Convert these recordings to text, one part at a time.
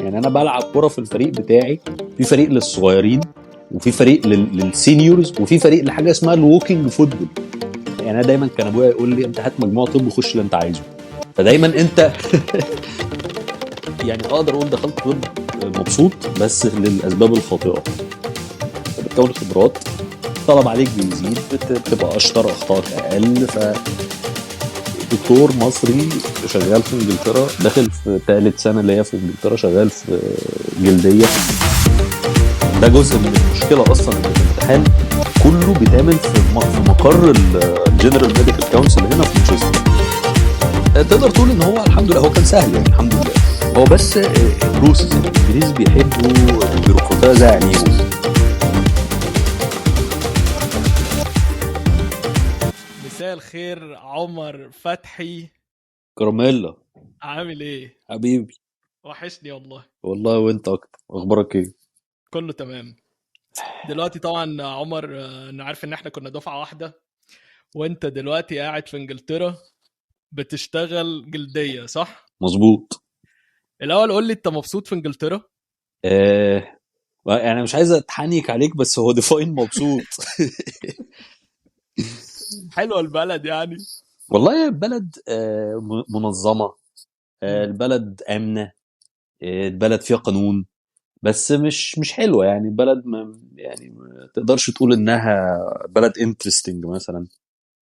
يعني انا بلعب كرة في الفريق بتاعي، في فريق للصغيرين وفي فريق للسينيورز وفي فريق لحاجه اسمها الووكينج فوتبول. يعني انا دايما كان ابويا يقول لي انت هات مجموعه طب وخش اللي انت عايزه. فدايما انت يعني اقدر اقول دخلت طب مبسوط بس للاسباب الخاطئه. بتكون خبرات، طلب عليك بيزيد، بتبقى اشطر، اخطائك اقل. دكتور مصري شغال في انجلترا، داخل في ثالث سنه اللي هي في انجلترا، شغال في جلديه. ده جزء من المشكله اصلا ان الامتحان كله بيتعمل في مقر الجنرال ميديكال كونسل هنا في مانشستر. تقدر تقول ان هو الحمد لله هو كان سهل، يعني الحمد لله هو بس البروسيس الانجليز بيحبوا البيروقراطيه زي عينيهم. مساء الخير عمر فتحي، كراميلا عامل ايه؟ حبيبي. وحشني والله. والله وانت اكتر، اخبارك ايه؟ كله تمام. دلوقتي طبعا عمر، انا عارف ان احنا كنا دفعة واحدة، وانت دلوقتي قاعد في انجلترا بتشتغل جلدية، صح؟ مظبوط. الاول قول لي انت مبسوط في انجلترا؟ يعني مش عايز اتحنيك عليك بس هو ديفاين مبسوط. حلوة البلد يعني. والله البلد منظمة، مم. البلد آمنة، البلد فيها قانون، بس مش حلوة. يعني البلد يعني ما تقدرش تقول انها بلد انترستنج مثلا. مش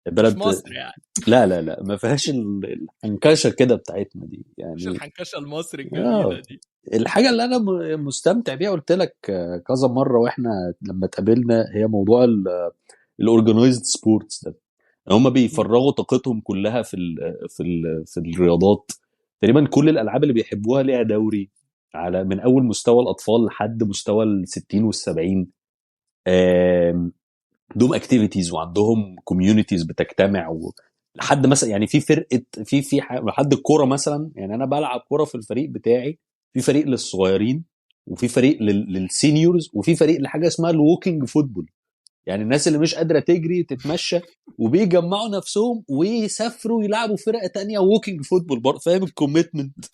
البلد مصر يعني. لا ما فيهاش الحنكشة كده بتاعتنا دي مش يعني. الحنكشة المصري الجميلة اه دي. الحاجة اللي انا مستمتع بيها قلت لك كذا مرة واحنا لما اتقابلنا، هي موضوع الاورجنايزد سبورتس ده. هم مم. بيفرغوا طاقتهم كلها في الرياضات. تقريبا كل الالعاب اللي بيحبوها ليها دوري، على من اول مستوى الاطفال لحد مستوى ال60 وال70. عندهم اكتيفيتيز وعندهم كوميونيتيز بتجتمع لحد مثلا يعني في فرقه لحد الكوره مثلا. يعني انا بلعب كوره في الفريق بتاعي، في فريق للصغيرين وفي فريق للسينيورز وفي فريق لحاجه اسمها الووكينج فوتبول. يعني الناس اللي مش قادره تجري تتمشى وبيجمعوا نفسهم ويسافروا يلعبوا فرقه تانية ووكينج فوتبول. فاهم الكوميتمنت؟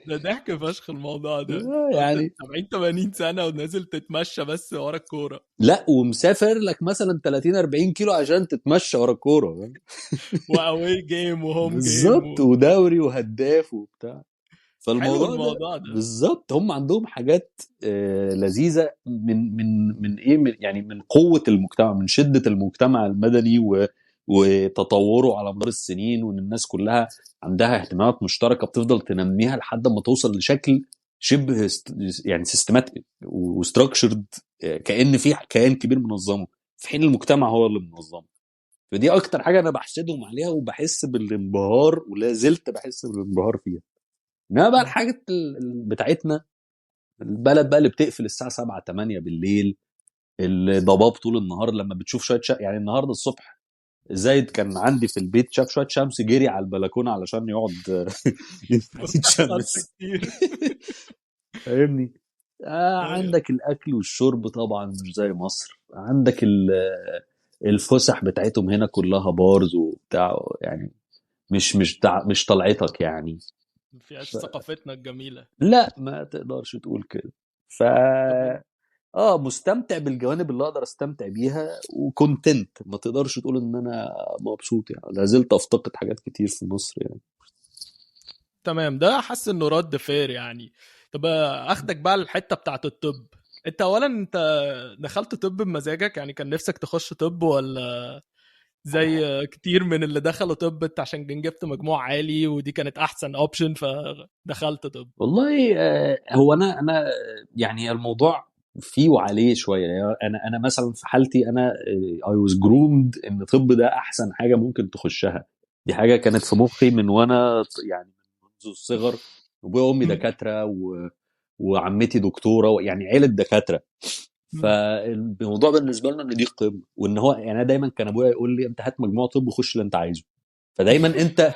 ده ضحك فشخ الموضوع ده. انت يعني 70 80 سنة ونازل تتمشى بس ورا الكورة. لا، ومسافر لك مثلا 30 40 كيلو عشان تتمشى ورا الكوره. واواي جيم وهوم جيم بالظبط، ودوري وهداف وبتاع. حلو فالموضوع ده الموضوع ده. بالظبط هم عندهم حاجات لذيذه من ايه، يعني من قوه المجتمع، من شده المجتمع المدني وتطوره على مدار السنين، وان الناس كلها عندها اهتمامات مشتركه بتفضل تنميها لحد ما توصل لشكل شبه يعني سيستماتيك وستراكشرد، كأن في كيان كبير منظمه، في حين المجتمع هو اللي منظمه. فدي اكتر حاجه انا بحسدهم عليها وبحس بالانبهار، ولا زلت بحس بالانبهار فيها. انما بقى مم. الحاجات بتاعتنا، البلد بقى اللي بتقفل الساعه 7 8 بالليل، الضباب طول النهار. لما بتشوف شويه يعني النهارده الصبح زايد كان عندي في البيت، شاف شويه شمس جري على البلكونه علشان يقعد ما بتحصلش يتشمس. كتير. فاهمني؟ ايوه. عندك الاكل والشرب طبعا مش زي مصر. عندك الفسح بتاعتهم هنا كلها بارز وبتاع، يعني مش طلعتك يعني. ما فيهاش ثقافتنا الجميلة. لا ما تقدرش تقول كده. ف طب مستمتع بالجوانب اللي اقدر استمتع بيها وكونتنت. ما تقدرش تقول ان انا مبسوط، يعني لا زلت افتقد حاجات كتير في مصر يعني. تمام، ده حاسس انه رد فير يعني. طب اخدك بقى الحتة بتاعت الطب. انت اولا انت دخلت طب بمزاجك يعني؟ كان نفسك تخش طب، ولا زي كتير من اللي دخلوا طب انت عشان جبت مجموع عالي ودي كانت احسن اوبشن فدخلت طب؟ والله هو انا يعني الموضوع فيه وعليه شويه. يعني انا مثلا في حالتي انا اي واز جرومد ان طب ده احسن حاجه ممكن تخشها. دي حاجه كانت في مخي من وانا يعني منذ الصغر. ابويا وامي دكاتره وعمتي دكتوره، يعني عيله دكاتره. فالموضوع بالنسبه لنا ان دي قمه، وان هو يعني انا دايما كان ابويا يقول لي انت هات مجموع طب وخش اللي انت عايزه. فدايما انت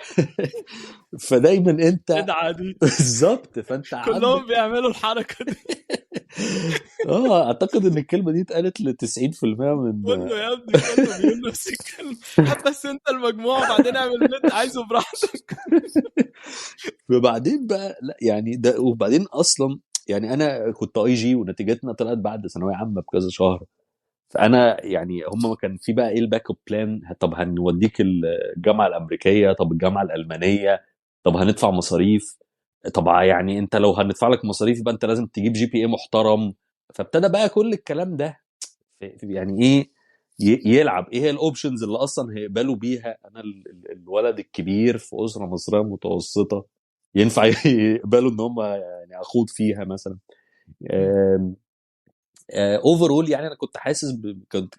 فدايما انت ادعى دي. بالظبط. فانت عندك كلهم بيعملوا الحركة دي. اعتقد ان الكلمه دي اتقالت ل 90% من كله يا ابني كله بيقول نفس الكلمه. هات بس انت المجموعه وبعدين اعمل اللي انت عايزه براحتك. وبعدين بقى لا يعني ده، وبعدين اصلا يعني انا كنت اي جي ونتيجتنا طلعت بعد ثانويه عامه بكذا شهر. فانا يعني هم ما كان في بقى ايه الباك اب بلان، طب هنوديك الجامعه الامريكيه، طب الجامعه الالمانيه، طب هندفع مصاريف. طبعا يعني انت لو هندفع لك مصاريف يبقى انت لازم تجيب جي بي اي محترم. فابتدى بقى كل الكلام ده يعني ايه يلعب ايه هي الاوبشنز اللي اصلا هيقبلوا بيها. انا الولد الكبير في اسره مصريه متوسطه ينفع يقبلوا ان هم يعني اخوض فيها مثلا. اوفرول يعني انا كنت حاسس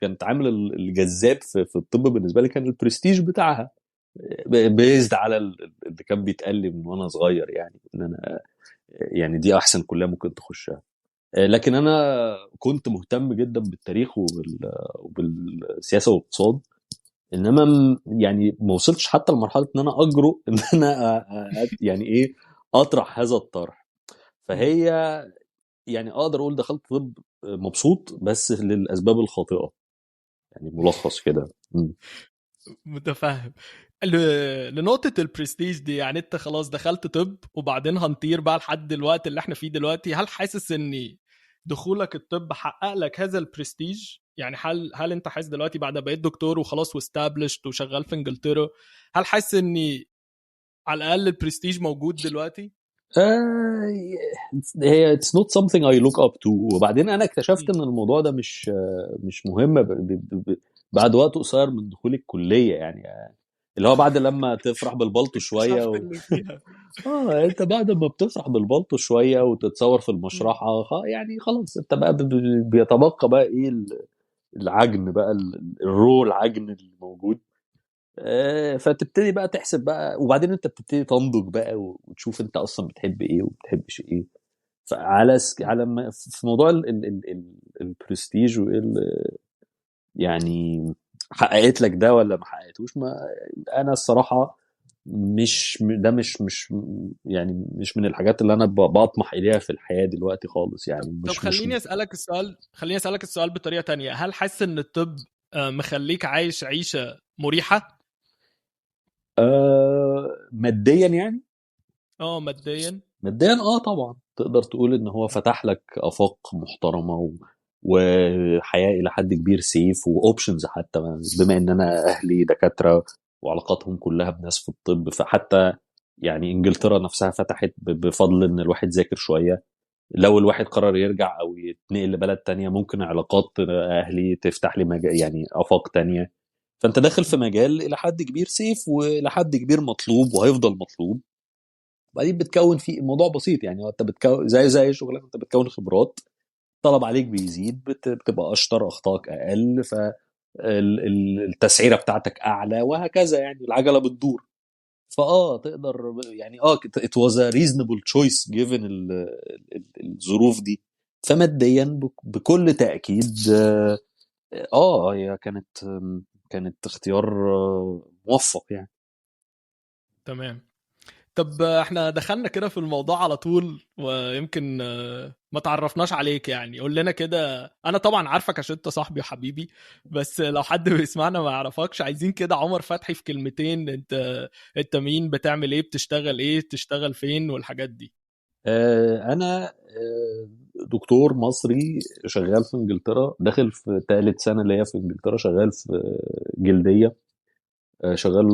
كانت عامل الجذاب في الطب بالنسبه لي كان البرستيج بتاعها، بيزد على اللي كان بيتقال لي من وانا صغير، يعني ان انا يعني دي احسن كليه ممكن تخشها. لكن انا كنت مهتم جدا بالتاريخ وبالسياسه والاقتصاد. انما يعني ما وصلتش حتى لمرحله ان انا اجرؤ ان انا يعني ايه اطرح هذا الطرح. فهي يعني اقدر اقول دخلت طب مبسوط بس للاسباب الخاطئه، يعني ملخص كده. متفهم. لنقطة البرستيج دي، يعني انت خلاص دخلت طب وبعدين هنطير بقى لحد الوقت اللي احنا فيه دلوقتي. هل حاسس ان دخولك الطب حقق لك هذا البرستيج؟ يعني هل انت حاسس دلوقتي بعد ما بقيت دكتور وخلاص واستابلشت وشغال في انجلترا، هل حاسس ان على الاقل البرستيج موجود دلوقتي؟ آه هي اتس نوت something I look up to. وبعدين انا اكتشفت مم. ان الموضوع ده مش مهم بعد وقت قصير من دخول الكليه يعني. اللي هو بعد لما تفرح بالبلطو شويه اكتشفت اللي فيها. انت بعد ما بتفرح بالبلطو شويه وتتصور في مم. المشرحه يعني خلاص انت بقى بيتبقى بقى ايه العجن بقى الرو العجن اللي موجود. فتبتدي بقى تحسب بقى، وبعدين انت بتبتدي تنضج بقى وتشوف انت اصلا بتحب ايه وما بتحبش ايه. فعلى على في موضوع البرستيج وايه يعني حققت لك ده ولا ما حققتوش. ما انا الصراحه ده مش يعني مش من الحاجات اللي انا بطمح اليها في الحياه دلوقتي خالص، يعني طب مش خليني اسالك السؤال بطريقه تانية. هل حاسس ان الطب مخليك عايش عيشه مريحه؟ ماديا يعني. ماديا. ماديا طبعا تقدر تقول ان هو فتح لك افاق محترمه وحياه الى حد كبير سيف واوبشنز، حتى بما ان انا اهلي دكاتره وعلاقاتهم كلها بناس في الطب. فحتى يعني انجلترا نفسها فتحت بفضل ان الواحد ذاكر شويه. لو الواحد قرر يرجع او يتنقل لبلد تانية ممكن علاقات اهلي تفتح لي مجال يعني افاق تانية. فانت داخل في مجال الى حد كبير سيف والى حد كبير مطلوب وهيفضل مطلوب. وبعدين بتكون فيه الموضوع بسيط، يعني هو انت بتكون زي شغلك، انت بتكون خبرات، طلب عليك بيزيد، بتبقى اشطر، اخطائك اقل، فالتسعيره بتاعتك اعلى وهكذا، يعني العجله بتدور. تقدر يعني it was a reasonable choice given الظروف دي. فماديا بكل تأكيد هي كانت اختيار موفق يعني. تمام. طب احنا دخلنا كده في الموضوع على طول، ويمكن ما تعرفناش عليك. يعني قول لنا كده. انا طبعا عارفك عشان انت صاحبي وحبيبي، بس لو حد بيسمعنا ما يعرفكش، عايزين كده عمر فتحي في كلمتين. انت مين؟ بتعمل ايه؟ بتشتغل ايه؟ تشتغل فين؟ والحاجات دي. انا دكتور مصري شغال في انجلترا، داخل في ثالث سنه ليا في انجلترا، شغال في جلديه. شغال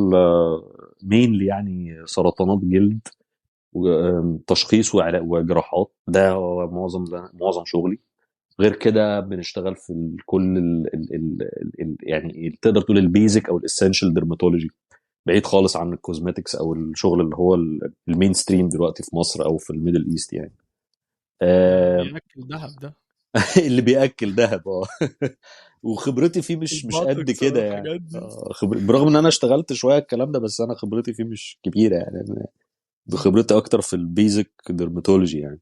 مينلي يعني سرطانات جلد وتشخيص وجراحات. ده هو معظم شغلي. غير كده بنشتغل في كل يعني تقدر تقول البيزك او الاسينشال ديرماتولوجي، بعيد خالص عن الكوزماتكس او الشغل اللي هو المين ستريم دلوقتي في مصر او في الميدل ايست يعني. ده آه، بياكل ذهب ده. اللي بياكل ذهب وخبرتي فيه مش قد البوتوكس كده يعني. والحاجات دي. برغم ان انا اشتغلت شويه الكلام ده، بس انا خبرتي فيه مش كبيره يعني. أنا بخبرتي اكتر في البيزك ديرماتولوجي يعني.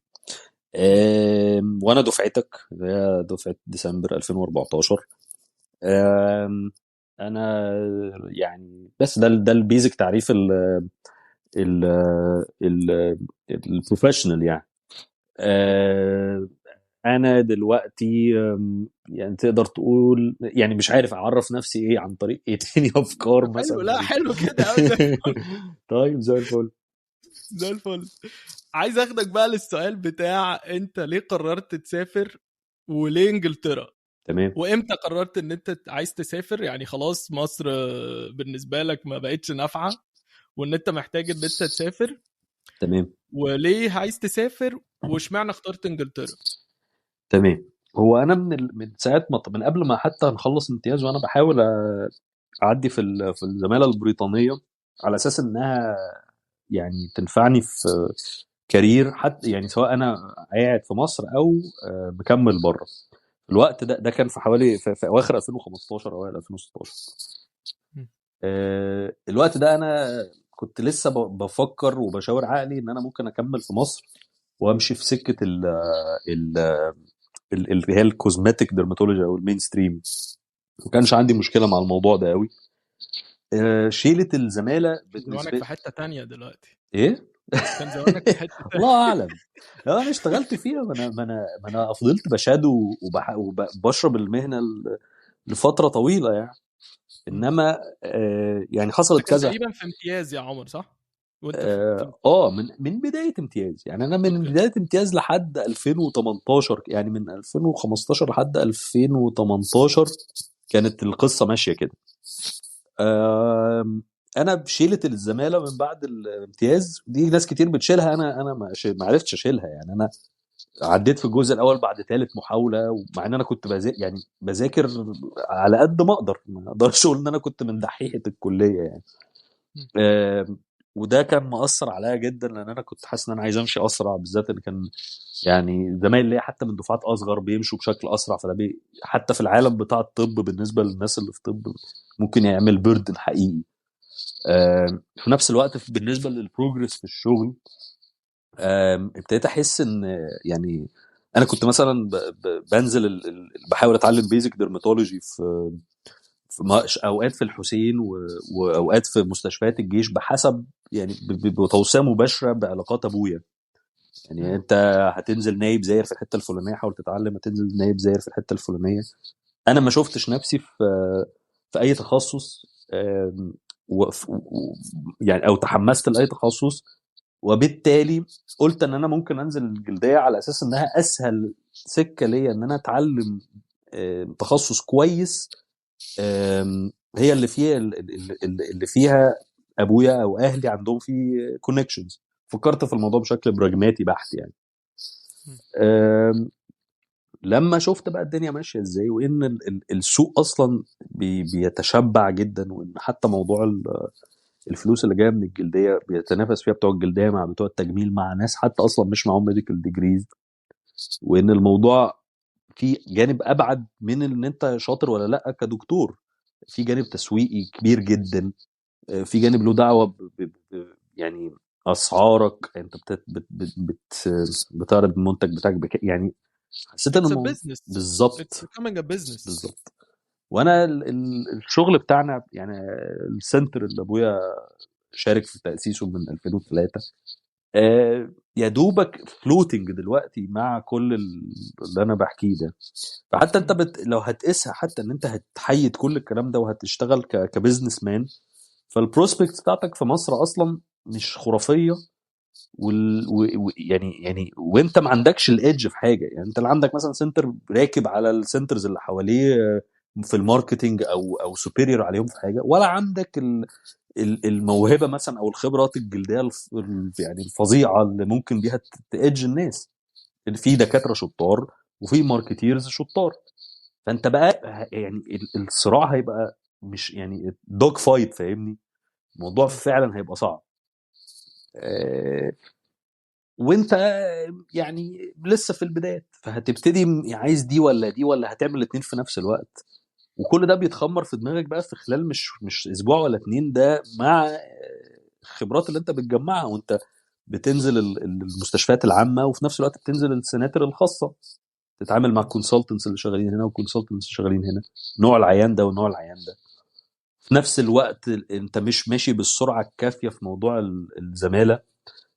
وانا دفعتك، هي دفعه ديسمبر 2014. انا يعني بس ده البيزك تعريف ال البروفيشنال يعني. انا دلوقتي يعني تقدر تقول يعني مش عارف اعرف نفسي ايه عن طريق ايه تاني افكار حلو، مثلا لا حلو كده قوي زي الفل. طيب زي الفل. زي الفل. عايز اخدك بقى للسؤال بتاع انت ليه قررت تسافر وليه انجلترا، تمام وامتى قررت ان انت عايز تسافر، يعني خلاص مصر بالنسبه لك ما بقتش نافعه وان انت محتاج ان انت تسافر، تمام وليه عايز تسافر واشمعنى اخترت انجلترا؟ تمام. هو انا من ساعه ما من قبل ما حتى نخلص امتياز وانا بحاول اعدي في الزماله البريطانيه على اساس انها يعني تنفعني في كارير، حتى يعني سواء انا قاعد في مصر او مكمل بره. الوقت ده كان في حوالي في اواخر 2015 اوائل 2016. الوقت ده انا كنت لسه بفكر وبشاور عقلي ان انا ممكن اكمل في مصر وامشي في سكه ال اللي هي الكوزماتيك ديرماتولوجي او المين ستريم. ما كانش عندي مشكله مع الموضوع ده قوي. شيله الزماله زمانك بالنسبه في حته تانية دلوقتي. ايه. كان زمانك في حته تانية. الله اعلم. لو انا اشتغلت فيها ما انا فضلت بشادو وبشرب المهنه لفتره طويله يعني. انما يعني ده حصلت كان كذا. تقريبا في امتياز يا عمر، صح؟ وانت في من بدايه امتياز، يعني انا من اوكي. بدايه امتياز لحد 2018، يعني من 2015 لحد 2018 كانت القصه ماشيه كده. انا بشيله الزماله من بعد الامتياز دي ناس كتير بتشيلها، انا ما عرفتش اشيلها. يعني انا عديت في الجزء الاول بعد ثالث محاوله، ومع ان انا كنت يعني بذاكر على قد ما اقدر، ما اقدرش اقول ان انا كنت من دحيحه الكليه يعني. وده كان مؤثر عليا جدا لان انا كنت حاسس ان انا عايز امشي اسرع، بالذات ان كان يعني زمايلي ليا حتى من دفعات اصغر بيمشوا بشكل اسرع، فده حتى في العالم بتاع الطب بالنسبه للناس اللي في طب ممكن يعمل بيردن حقيقي. في نفس الوقت بالنسبه للبروجرس في الشغل ابتديت احس ان يعني انا كنت مثلا بنزل بحاول اتعلم بيزك ديرماتولوجي في اوقات في الحسين واوقات في مستشفيات الجيش بحسب يعني بتوصيه مباشره بعلاقات ابويا. يعني انت هتنزل نايب زاير في الحته الفلانيه، حاول تتعلم هتنزل نايب زاير في الحته الفلانيه. انا ما شفتش نفسي في اي تخصص يعني او تحمست لاي تخصص، وبالتالي قلت ان انا ممكن انزل الجلديه على اساس انها اسهل سكه ليا ان انا اتعلم تخصص كويس هي اللي فيها اللي فيها ابويا او اهلي عندهم فيه كونكشنز. فكرت في الموضوع بشكل براجماتي بحت يعني. لما شفت بقى الدنيا ماشيه ازاي، وان السوق اصلا بيتشبع جدا، وان حتى موضوع الفلوس اللي جايه من الجلديه بيتنافس فيها بتوع الجلديه مع بتوع التجميل مع ناس حتى اصلا مش معاهم ميديكال ديجريز، وان الموضوع في جانب ابعد من ان انت شاطر ولا لا كدكتور، في جانب تسويقي كبير جدا، في جانب له دعوه يعني اسعارك انت بتعرض المنتج بتاعك يعني حسيت ان It's a business. It's بالظبط. becoming a business. بالظبط. وانا الشغل بتاعنا يعني السنتر اللي ابويا شارك في تاسيسه من 2003 يا دوبك فلوتنج دلوقتي مع كل اللي انا بحكيه ده. فحتى انت لو هتقيسها حتى ان انت هتحيد كل الكلام ده وهتشتغل كبزنس مان، فالبروسبكت بتاعتك في مصر اصلا مش خرافيه. يعني وانت ما عندكش الايدج في حاجه، يعني انت اللي عندك مثلا سنتر راكب على السنترز اللي حواليه في الماركتينج او سوبيريور عليهم في حاجه، ولا عندك الموهبه مثلا او الخبرات الجلديه يعني الفظيعه اللي ممكن بيها تايدج الناس. في دكاتره شطار وفي ماركتيرز شطار، فانت بقى يعني الصراع هيبقى مش يعني دوج فايت، فاهمني؟ الموضوع فعلا هيبقى صعب. وانت يعني لسه في البدايات، فهتبتدي عايز دي ولا دي ولا هتعمل الاتنين في نفس الوقت، وكل ده بيتخمر في دماغك بقى في خلال مش اسبوع ولا اتنين، ده مع الخبرات اللي انت بتجمعها وانت بتنزل المستشفيات العامه، وفي نفس الوقت بتنزل السناتر الخاصه تتعامل مع الكونسلتنتس اللي شغالين هنا والكونسلتنتس اللي شغالين هنا، نوع العيان ده ونوع العيان ده. في نفس الوقت انت مش ماشي بالسرعه الكافيه في موضوع الزماله،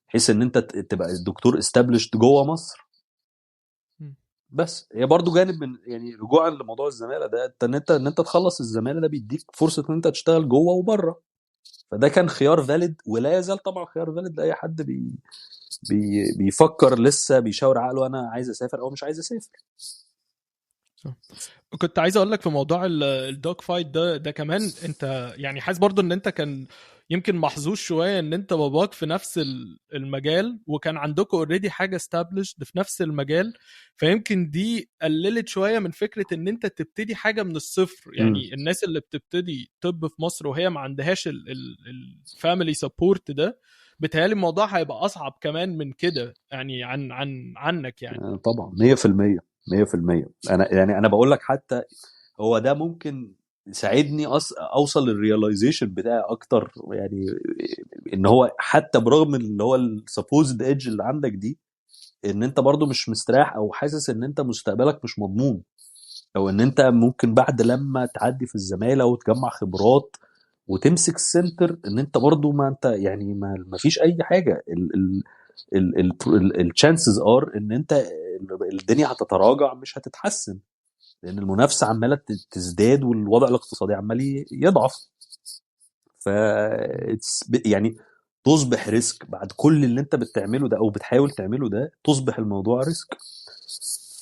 بحيث ان انت تبقى الدكتور استابلشد جوه مصر. بس هي برضو جانب من يعني رجوعا لموضوع الزماله ده، ان انت تخلص الزماله ده بيديك فرصه ان انت تشتغل جوه وبره. فده كان خيار فاليد، ولا يزال طبعا خيار فاليد لاي حد بيفكر لسه بيشاور عقله انا عايز اسافر او مش عايز اسافر. صح. كنت عايز اقول لك في موضوع الدوج فايت ده كمان، انت يعني حاسس برضو ان انت كان يمكن محظوظ شويه ان انت باباك في نفس المجال، وكان عندكم اوريدي حاجه established في نفس المجال، فيمكن دي قللت شويه من فكره ان انت تبتدي حاجه من الصفر. امم يعني الناس اللي بتبتدي طب في مصر وهي ما عندهاش الفاميلي سبورت ده، بيتهيألي الموضوع هيبقى اصعب كمان من كده، يعني عنك يعني. طبعا 100%. 100% انا بقول لك حتى هو ده ممكن يساعدني اوصل للرياليزيشن بتاعي اكتر يعني. ان هو حتى برغم اللي هو السبوزد ايدج اللي عندك دي، ان انت برضو مش مستريح او حاسس ان انت مستقبلك مش مضمون، او ان انت ممكن بعد لما تعدي في الزمالة وتجمع خبرات وتمسك السنتر ان انت برضو ما انت يعني ما فيش اي حاجة. التشانسز ار ان انت الدنيا هتتراجع مش هتتحسن، لان المنافسة عمالة تزداد والوضع الاقتصادي عمال يضعف. ف يعني تصبح ريسك بعد كل اللي انت بتعمله ده او بتحاول تعمله ده، تصبح الموضوع ريسك.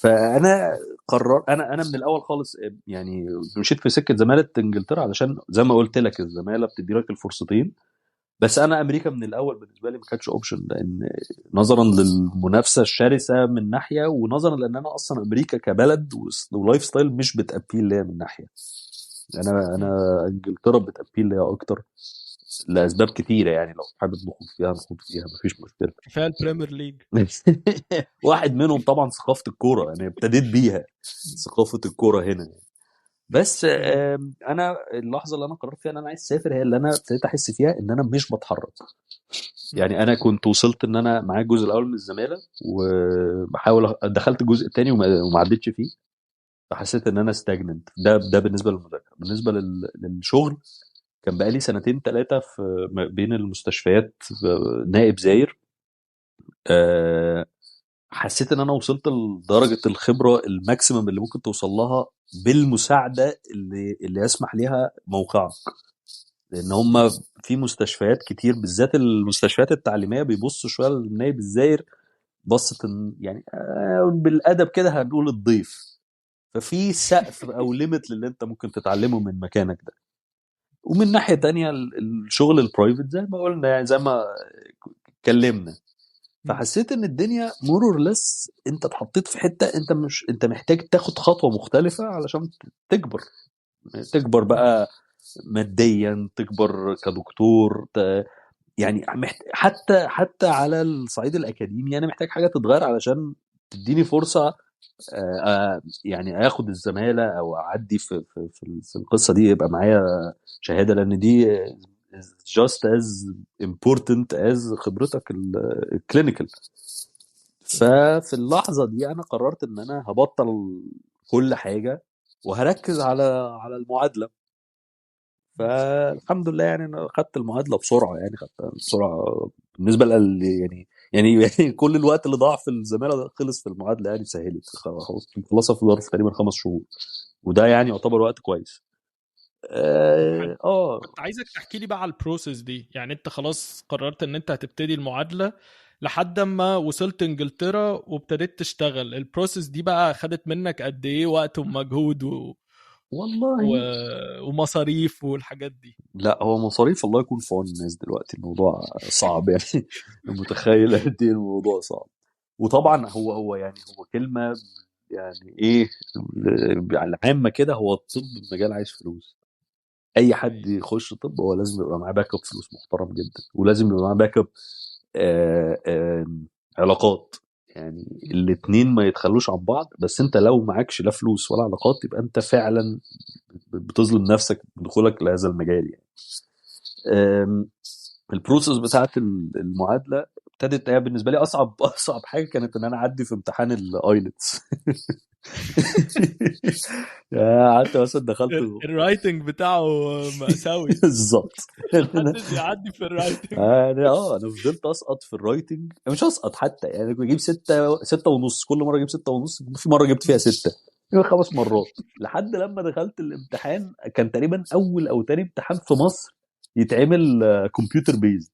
فانا قرر انا من الاول خالص يعني مشيت في سكه زماله انجلترا، علشان زي ما قلت لك الزماله بتدي لك الفرصتين. بس انا امريكا من الاول بالنسبه لي ما كانتش اوبشن، لان نظرا للمنافسه الشرسه من ناحيه، ونظرا لان انا اصلا امريكا كبلد ولايف ستايل مش بتابيل ليا من ناحيه. انا انجلترا بتابيل ليا اكتر لاسباب كتيره، يعني لو حابب نخوض فيها نخوض فيها مفيش مشكله. كفايه البريمير ليج. واحد منهم طبعا ثقافه الكوره، يعني ابتديت بيها ثقافه الكوره هنا. بس انا اللحظه اللي انا قررت فيها ان انا عايز اسافر هي اللي انا ابتديت احس فيها ان انا مش بتحرك. يعني انا كنت وصلت ان انا معايا الجزء الاول من الزماله، وبحاول دخلت الجزء الثاني وما عدتش فيه. فحسيت ان انا استاجننت. ده بالنسبه للمذاكره. بالنسبه للشغل كان بقالي سنتين ثلاثه في بين المستشفيات في نائب زاير. أه حسيت ان انا وصلت لدرجه الخبره الماكسيمم اللي ممكن توصل لها بالمساعده اللي يسمح ليها موقعك. لان هم في مستشفيات كتير بالذات المستشفيات التعليميه بيبصوا شويه للنايب الزاير بصه يعني بالادب كده هنقول الضيف. ففي سقف او ليميت للي انت ممكن تتعلمه من مكانك ده. ومن ناحيه تانية الشغل البرايفت زي ما قلنا، يعني زي ما اتكلمنا. فحسيت ان الدنيا مرور لس انت اتحطيت في حته انت محتاج تاخد خطوه مختلفه علشان تكبر بقى ماديا، تكبر كدكتور يعني حتى على الصعيد الاكاديمي انا محتاج حاجه تتغير علشان تديني فرصه يعني اخد الزماله او اعدي في القصه دي، يبقى معايا شهاده، لان دي just as important as خبرتك الكلينيكال. ففي اللحظه دي انا قررت ان انا هبطل كل حاجه وهركز على المعادله. فالحمد لله يعني انا خدت المعادله بسرعه، يعني خدتها بسرعه بالنسبه يعني كل الوقت اللي ضاع في الزماله ده خلص في المعادله، يعني سهلت خلصها في ظرف تقريبا 5 شهور. وده يعني يعتبر وقت كويس. طب حلو. اه كنت عايزك تحكي لي بقى على البروسيس دي، يعني انت خلاص قررت ان انت هتبتدي المعادلة لحد ما وصلت انجلترا وابتديت تشتغل. البروسيس دي بقى خدت منك قد ايه وقت ومجهود و... والله ومصاريف والحاجات دي؟ لا، هو مصاريف الله يكون في عون الناس دلوقتي، الموضوع صعب يعني. متخيل قد ايه الموضوع صعب. وطبعا هو يعني هو كلمه يعني ايه على العامه كده، هو الطب مجال عايز فلوس. اي حد يخش طب هو لازم يبقى معاه باك اب فلوس محترم جدا، ولازم يبقى معاه باك اب علاقات. يعني الاتنين ما يتخلوش عن بعض. بس انت لو معكش لا فلوس ولا علاقات يبقى انت فعلا بتظلم نفسك بدخولك لهذا المجال يعني. آم، البروسيس بتاعت المعادله ابتدت هي بالنسبه لي اصعب حاجه كانت ان انا اعدي في امتحان الايلتس. قعدت مثلا دخلت الرايتنج بتاعه مأساوي، بالظبط. محدش يعدي في الرايتنج. انا فضلت اسقط في الرايتنج، مش اسقط حتى يعني، بجيب 6 ونص، كل مره اجيب 6 ونص، في مره جبت فيها 6، 5 مرات، لحد لما دخلت الامتحان. كان تقريبا اول او تاني امتحان في مصر يتعمل كمبيوتر بيزد.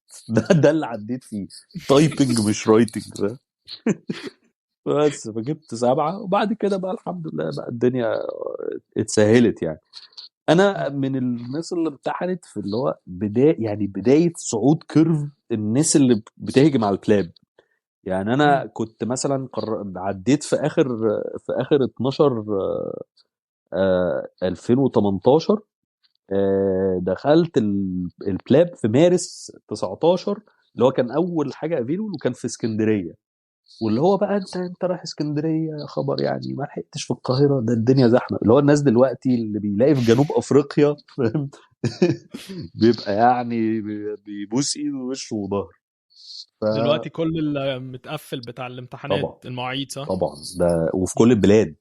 ده اللي عديت فيه، تايبنج مش رايتنج. بس فجبت 7، وبعد كده بقى الحمد لله بقى الدنيا اتسهلت يعني. انا من الناس اللي امتحنت في اللي هو بدايه صعود كيرف الناس اللي بتهجم على البلاب. يعني انا كنت مثلا عديت في اخر 12 2018. دخلت البلاب في مارس 19، اللي هو كان اول حاجه افيلول، وكان في اسكندريه. واللي هو بقى انت رايح اسكندريه يا خبر، يعني ما لحقتش في القاهره، ده الدنيا زحمه. اللي هو الناس دلوقتي اللي بيلاقي في جنوب افريقيا فاهم، بيبقى يعني بيبوس ايده ووشه وظهره. دلوقتي كل اللي متقفل بتاع الامتحانات فطبعا المواعيد، صح؟ طبعا ده، وفي كل البلاد،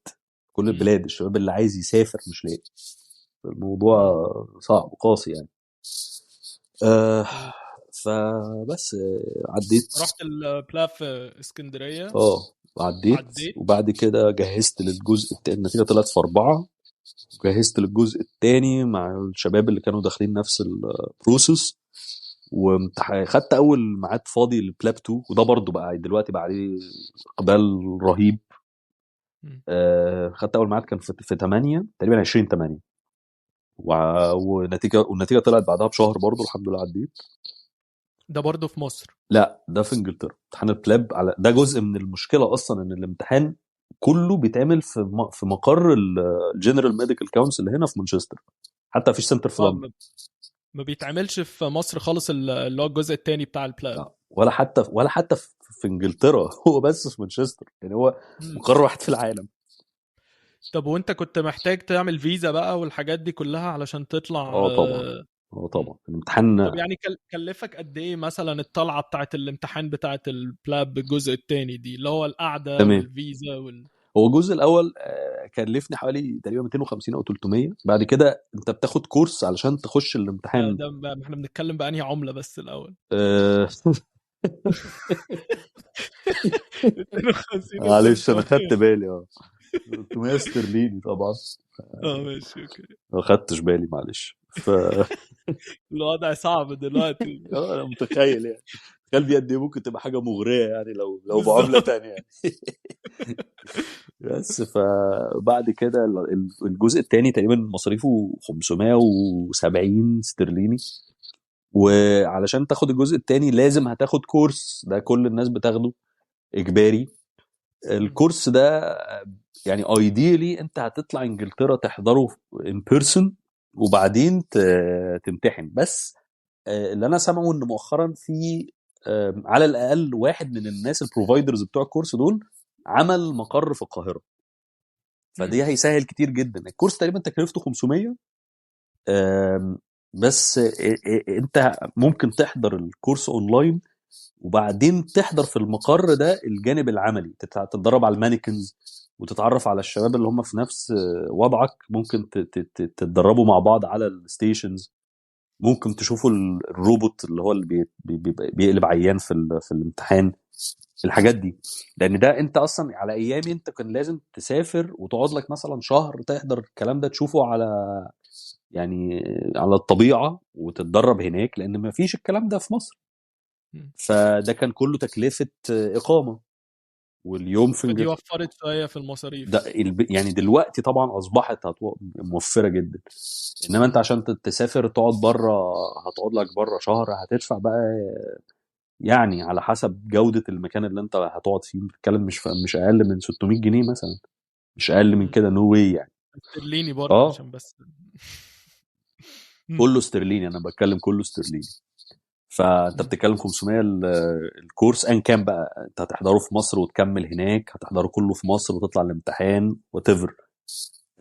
كل مم. البلاد الشباب اللي عايز يسافر مش لاقي. الموضوع مم. صعب قاسي يعني. آه مم. فبس عديت. رحت البلاب في اسكندرية، اه عديت، عديت. وبعد كده جهزت للجزء التاني. النتيجة طلعت في 4. جهزت للجزء التاني مع الشباب اللي كانوا داخلين نفس البروسيس، خدت اول ميعاد فاضي للبلاب 2، وده برضو بقى دلوقتي بقى عليه اقبال رهيب. مم. خدت اول ميعاد كان في 8 تقريبا، 20/8. والنتيجه طلعت بعدها بشهر برضو، الحمد لله عديت. ده برضه في مصر؟ لا ده في انجلترا. امتحان البلاب على ده جزء من المشكله اصلا، ان الامتحان كله بيتعمل في مقر الجنرال ميديكال كونسل هنا في مانشستر، حتى مفيش سنتر في اه، لندن. ما بيتعملش في مصر خالص، اللي هو الجزء الثاني بتاع البلاب. لا، ولا حتى في انجلترا. هو بس في مانشستر، يعني هو مم. مقر واحد في العالم. طب وانت كنت محتاج تعمل فيزا بقى والحاجات دي كلها علشان تطلع اه طبعا، اه مم. طبعا الامتحان. طب يعني كلفك قد ايه مثلا الطلعه بتاعت الامتحان بتاعت البلاب الجزء الثاني دي، اللي هو القعده تمام. والفيزا هو الجزء الاول كلفني حوالي تقريبا 250 او 300. بعد كده انت بتاخد كورس علشان تخش الامتحان. احنا بنتكلم بأنهي عمله بس الاول؟ آه، 52 و معلش انا 300. خدت بالي. 300 استرليني طبعا. اه ماشي اوكي. ما خدتش بالي معلش. الوضع صعب دلوقتي. انا متخيل يعني. تخيل دي قد ايه ممكن تبقى حاجه مغريه يعني، لو بعمله بالظبط. تانية يعني. بس فبعد كده الجزء الثاني تقريبا مصاريفه 570 استرليني. وعلشان تاخد الجزء الثاني لازم هتاخد كورس، ده كل الناس بتاخده اجباري. الكورس ده يعني ايديالي انت هتطلع انجلترا تحضره ان بيرسون، وبعدين تمتحن. بس اللي انا سامعه ان مؤخرا في على الاقل واحد من الناس البروفايدرز بتوع الكورس دول عمل مقر في القاهره، فدي هيسهل كتير جدا. الكورس تقريبا تكلفته 500. بس انت ممكن تحضر الكورس اونلاين، وبعدين تحضر في المقر ده الجانب العملي، تتدرب على المانيكنز، وتتعرف على الشباب اللي هم في نفس وضعك. ممكن تتدربوا مع بعض على الستيشنز. ممكن تشوفوا الروبوت اللي هو اللي بيقلب عيان في الامتحان. الحاجات دي، لان ده انت اصلا على ايامي انت كان لازم تسافر وتقعد لك مثلا شهر تحضر الكلام ده، تشوفه يعني على الطبيعه، وتتدرب هناك، لان ما فيش الكلام ده في مصر. فده كان كله تكلفه اقامه، واليوم في فدي انجلترا. وفرت شويه في ده المصاريف. يعني دلوقتي طبعا اصبحت موفره جدا. انما انت عشان تسافر تقعد بره، هتقعد لك بره شهر، هتدفع بقى يعني على حسب جوده المكان اللي انت هتقعد فيه. بتتكلم مش اقل من 600 جنيه مثلا، مش اقل من كده، نو واي يعني. استرليني برضه اه عشان بس. كله استرليني، انا بتكلم كله استرليني. فانت بتتكلم 500 الكورس ان كان بقى انت هتحضره في مصر وتكمل هناك، هتحضره كله في مصر وتطلع الامتحان وات ايفر.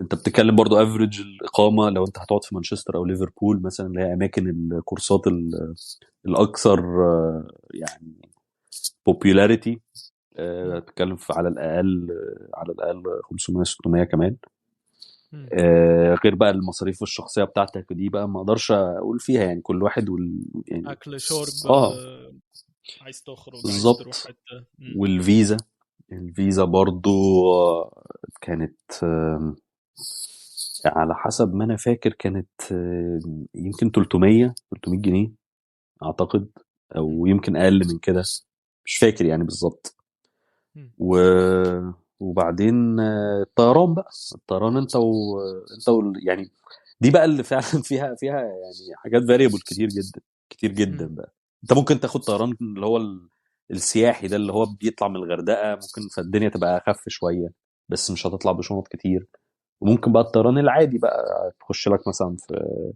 انت بتتكلم برضو افريج الاقامه لو انت هتقعد في مانشستر او ليفربول مثلا، اللي هي اماكن الكورسات الاكثر يعني popularity، مم. بتتكلم في على الاقل، على الاقل 500 600 كمان. مم. غير بقى المصاريف الشخصيه بتاعتك دي بقى ما اقدرش اقول فيها يعني، كل واحد يعني. اكل شرب، اه عايز تخرج، عايز تروح بالظبط. حته. مم. والفيزا، الفيزا برضو كانت على حسب ما انا فاكر كانت يمكن 300 جنيه اعتقد، مم. او يمكن اقل من كده، مش فاكر يعني بالظبط. مم. و... وبعدين الطيران بقى، الطيران يعني دي بقى اللي فعلا فيها يعني حاجات فاريبل كتير جدا، كتير جدا مم. بقى. انت ممكن تاخد طيران اللي هو السياحي ده اللي هو بيطلع من الغردقة، ممكن فالدنيا تبقى اخف شوية بس مش هتطلع بشنط كتير. وممكن بقى الطيران العادي بقى تخش لك مثلا في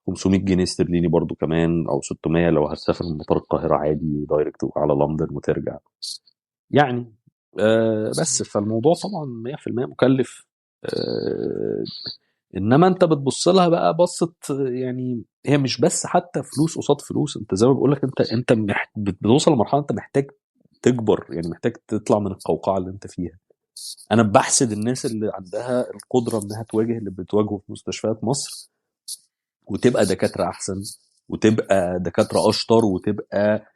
500 جنيه استرليني برضو كمان، او 600 لو هتسافر من مطار القاهرة عادي دايركت على لندن وترجع يعني. بس مم. فالموضوع طبعا 100% مكلف. آه انما انت بتبص لها بقى بصت يعني، هي مش بس حتى فلوس قصاد فلوس، انت زي ما بقول لك انت بتوصل لمرحله انت محتاج تكبر يعني، محتاج تطلع من القوقعه اللي انت فيها. انا بحسد الناس اللي عندها القدره انها تواجه اللي بتواجهه في مستشفيات مصر، وتبقى دكاتره احسن، وتبقى دكاتره اشطر، وتبقى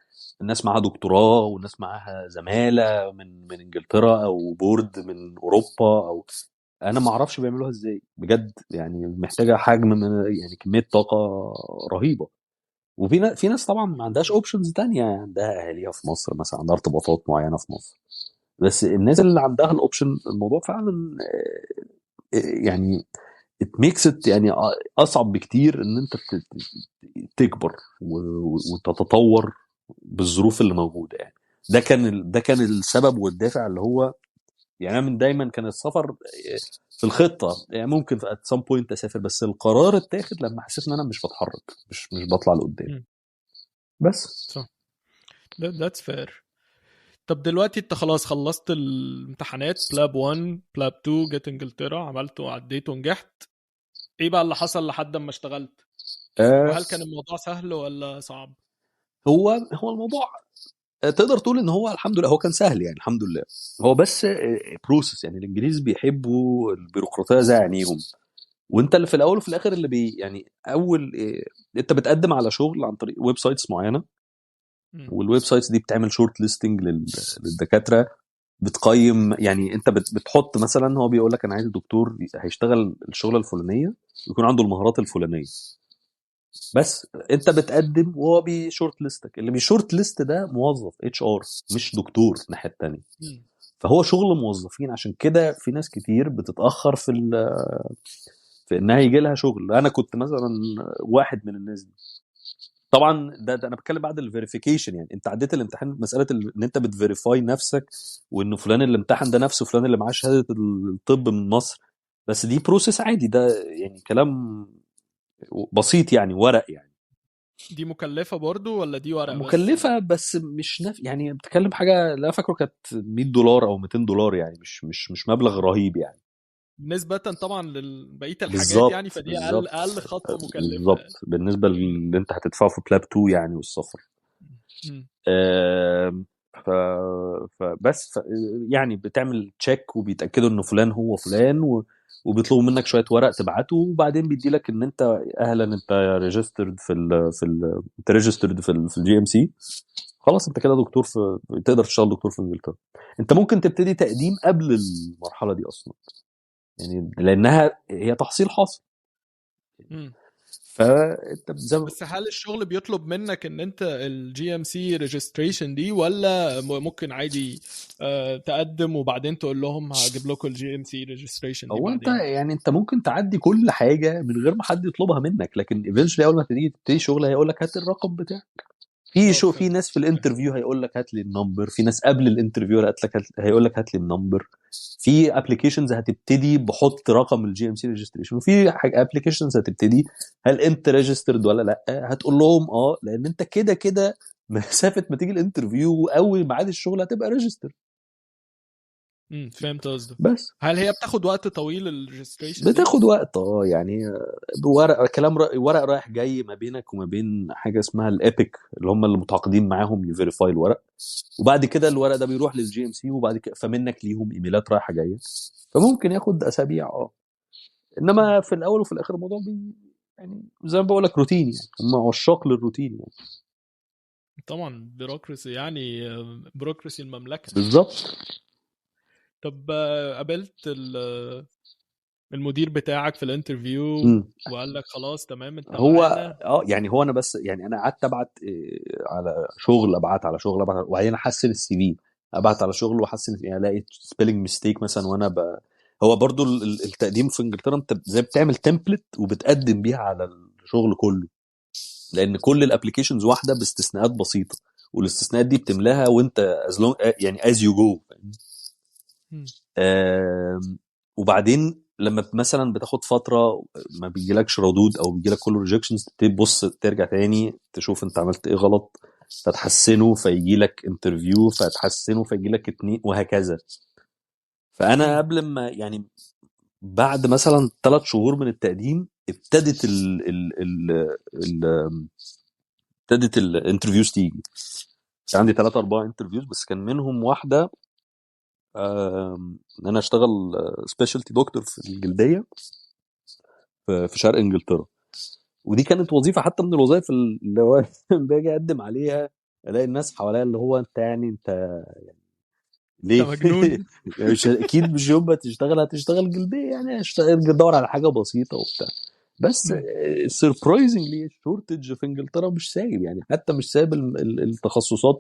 الناس معاها دكتوراه، والناس معاها زمالة من انجلترا او بورد من اوروبا، او انا ما اعرفش بيعملوها ازاي بجد يعني، محتاجه حجم من يعني كميه طاقه رهيبه. في ناس طبعا ما عندهاش اوبشنز تانية يعني، عندها اهاليها في مصر مثلا، عندها ارتباطات معينه في مصر. بس الناس اللي عندها الاوبشن الموضوع فعلا يعني it makes it يعني اصعب بكتير ان انت تكبر وتتطور بالظروف اللي موجوده يعني. ده كان السبب والدافع اللي هو يعني، انا من دايما كان السفر في الخطه يعني، ممكن في at some point اسافر، بس القرار اتاخد لما حسيت ان انا مش بتحرك، مش بطلع لقدام مم. بس. صح. that's fair. طب دلوقتي انت خلاص خلصت الامتحانات، بلاب 1 بلاب 2، جيت انجلترا، عملته وعديته ونجحت. ايه بقى اللي حصل لحد ما اشتغلت؟ آه وهل كان الموضوع سهل ولا صعب؟ هو الموضوع تقدر تقول ان هو الحمد لله هو كان سهل يعني، الحمد لله. هو بس بروسس يعني، الانجليز بيحبوا البيروقراطيه زي عينيهم. وانت اللي في الاول وفي الاخر اللي يعني اول انت بتقدم على شغل عن طريق ويب سايتس معينه، مم. والويب سايتس دي بتعمل شورت ليستنج للدكاتره. بتقيم يعني، انت بتحط مثلا، هو بيقول لك انا عايز دكتور هيشتغل الشغله الفلانيه يكون عنده المهارات الفلانيه. بس انت بتقدم وهو بيشورت ليستك، اللي بيشورت ليست ده موظف اتش ار مش دكتور الناحيه التانيه. مم. فهو شغل موظفين، عشان كده في ناس كتير بتتاخر في انها يجي لها شغل. انا كنت مثلا واحد من الناس دي. طبعا ده انا بتكلم بعد الفيريفيكيشن يعني، انت عديت الامتحان، مساله ان انت بتفيريفاي نفسك، وانه فلان اللي امتحن ده نفسه فلان اللي معاه شهاده الطب من مصر. بس دي بروسيس عادي، ده يعني كلام بسيط يعني، ورق يعني. دي مكلفة برضو ولا دي ورق بس؟ مكلفه بس مش يعني بتتكلم حاجه، لا فاكره كانت $100 او $200 يعني، مش مبلغ رهيب يعني. نسبة طبعا لبقية الحاجات يعني، بالظبط فدي بالظبط أقل خطوة مكلفة بالظبط يعني. بالنسبه مم. اللي انت هتدفعه في بلاب 2 يعني والسفر. مم. آم، ف... فبس يعني بتعمل تشيك وبيتاكدوا انه فلان هو فلان، وبيطلبوا منك شويه ورق تبعته، وبعدين بيدي لك ان انت اهلا انت ريجسترد انت ريجسترد في الجي ام سي. خلاص انت كده دكتور، تقدر تشتغل دكتور في انجلترا. انت ممكن تبتدي تقديم قبل المرحله دي اصلا يعني، لانها هي تحصيل حاصل. مم. فانت زي ما بس هل الشغل بيطلب منك ان انت الجي ام سي ريجستريشن دي، ولا ممكن عادي تقدم وبعدين تقول لهم هجيب لكم الجي ام سي ريجستريشن دي هو انت بعدين؟ يعني انت ممكن تعدي كل حاجه من غير ما حد يطلبها منك، لكن ايفينشلي اول ما تبتدي شغل هيقول لك هات الرقم بتاعك. اه في فهمت. ناس في الانترفيو هيقول لك هات لي النمبر، في ناس قبل الانترفيو هيقول لك هات لي النمبر. في ابلكيشنز هتبتدي بحط رقم الجي ام سي ريجستريشن، وفي ابلكيشنز هتبتدي هل انت ريجسترد ولا لا، هتقول لهم اه، لان انت كده كده مسافه ما تيجي الانترفيو واول ميعاد الشغل هتبقى ريجستر. فهمت قصدك. بس هل هي بتاخد وقت طويل الريجستريشن دي؟ بتاخد وقت يعني ورق رايح جاي ما بينك وما بين حاجه اسمها الابيك اللي هم اللي متعاقدين معاهم يفيريفاي الورق، وبعد كده الورق ده بيروح للجي ام سي، وبعد كده فمنك ليهم ايميلات رايحه جايه، فممكن ياخد اسابيع. مم. انما في الاول وفي الاخر الموضوع يعني زي ما بقول لك روتين، يعني هم عشاق للروتين يعني. طبعا بيروقراسي يعني، بيروقراسي المملكة. بالظبط. طب قابلت المدير بتاعك في الانترفيو مم. وقال لك خلاص تمام انت هو معانا؟ يعني هو انا بس يعني انا قعدت ابعت على شغل، ابعت على شغل، وبعدين احسن السي في، ابعت على شغل واحسن، يعني الاقي سبيلنج ميستيك مثلا وانا هو برضو التقديم في انجلترا انت زي بتعمل تمبلت وبتقدم بيها على الشغل كله، لان كل الابلكيشنز واحده باستثناءات بسيطه، والاستثناءات دي بتملاها وانت از لونج يعني از يو جو. مم. وبعدين لما مثلا بتاخد فتره ما بيجيلكش ردود او بيجيلك كله ريجكشنز، تبص ترجع تاني تشوف انت عملت ايه غلط فتحسنه، فيجي لك انترفيو فتحسنه، فيجي لك اتنين، وهكذا. فانا مم. قبل ما يعني بعد مثلا 3 شهور من التقديم ابتدت ال ابتدت الانترفيوز تيجي. كان عندي 3 4 انترفيوز، بس كان منهم واحده ان انا اشتغل سبيشالتي دكتور في الجلديه في شرق انجلترا. ودي كانت وظيفه حتى من الوظائف اللي هو باجي اقدم عليها الاقي الناس حواليا اللي هو انت يعني انت انت ليه؟ مجنون. يعني مش اكيد مش يوم ما هتشتغل جلديه، يعني تدور على حاجه بسيطه وبتاع. بس مم. سربرايزنجلي الشورتج في انجلترا مش سايب، يعني حتى مش سايب التخصصات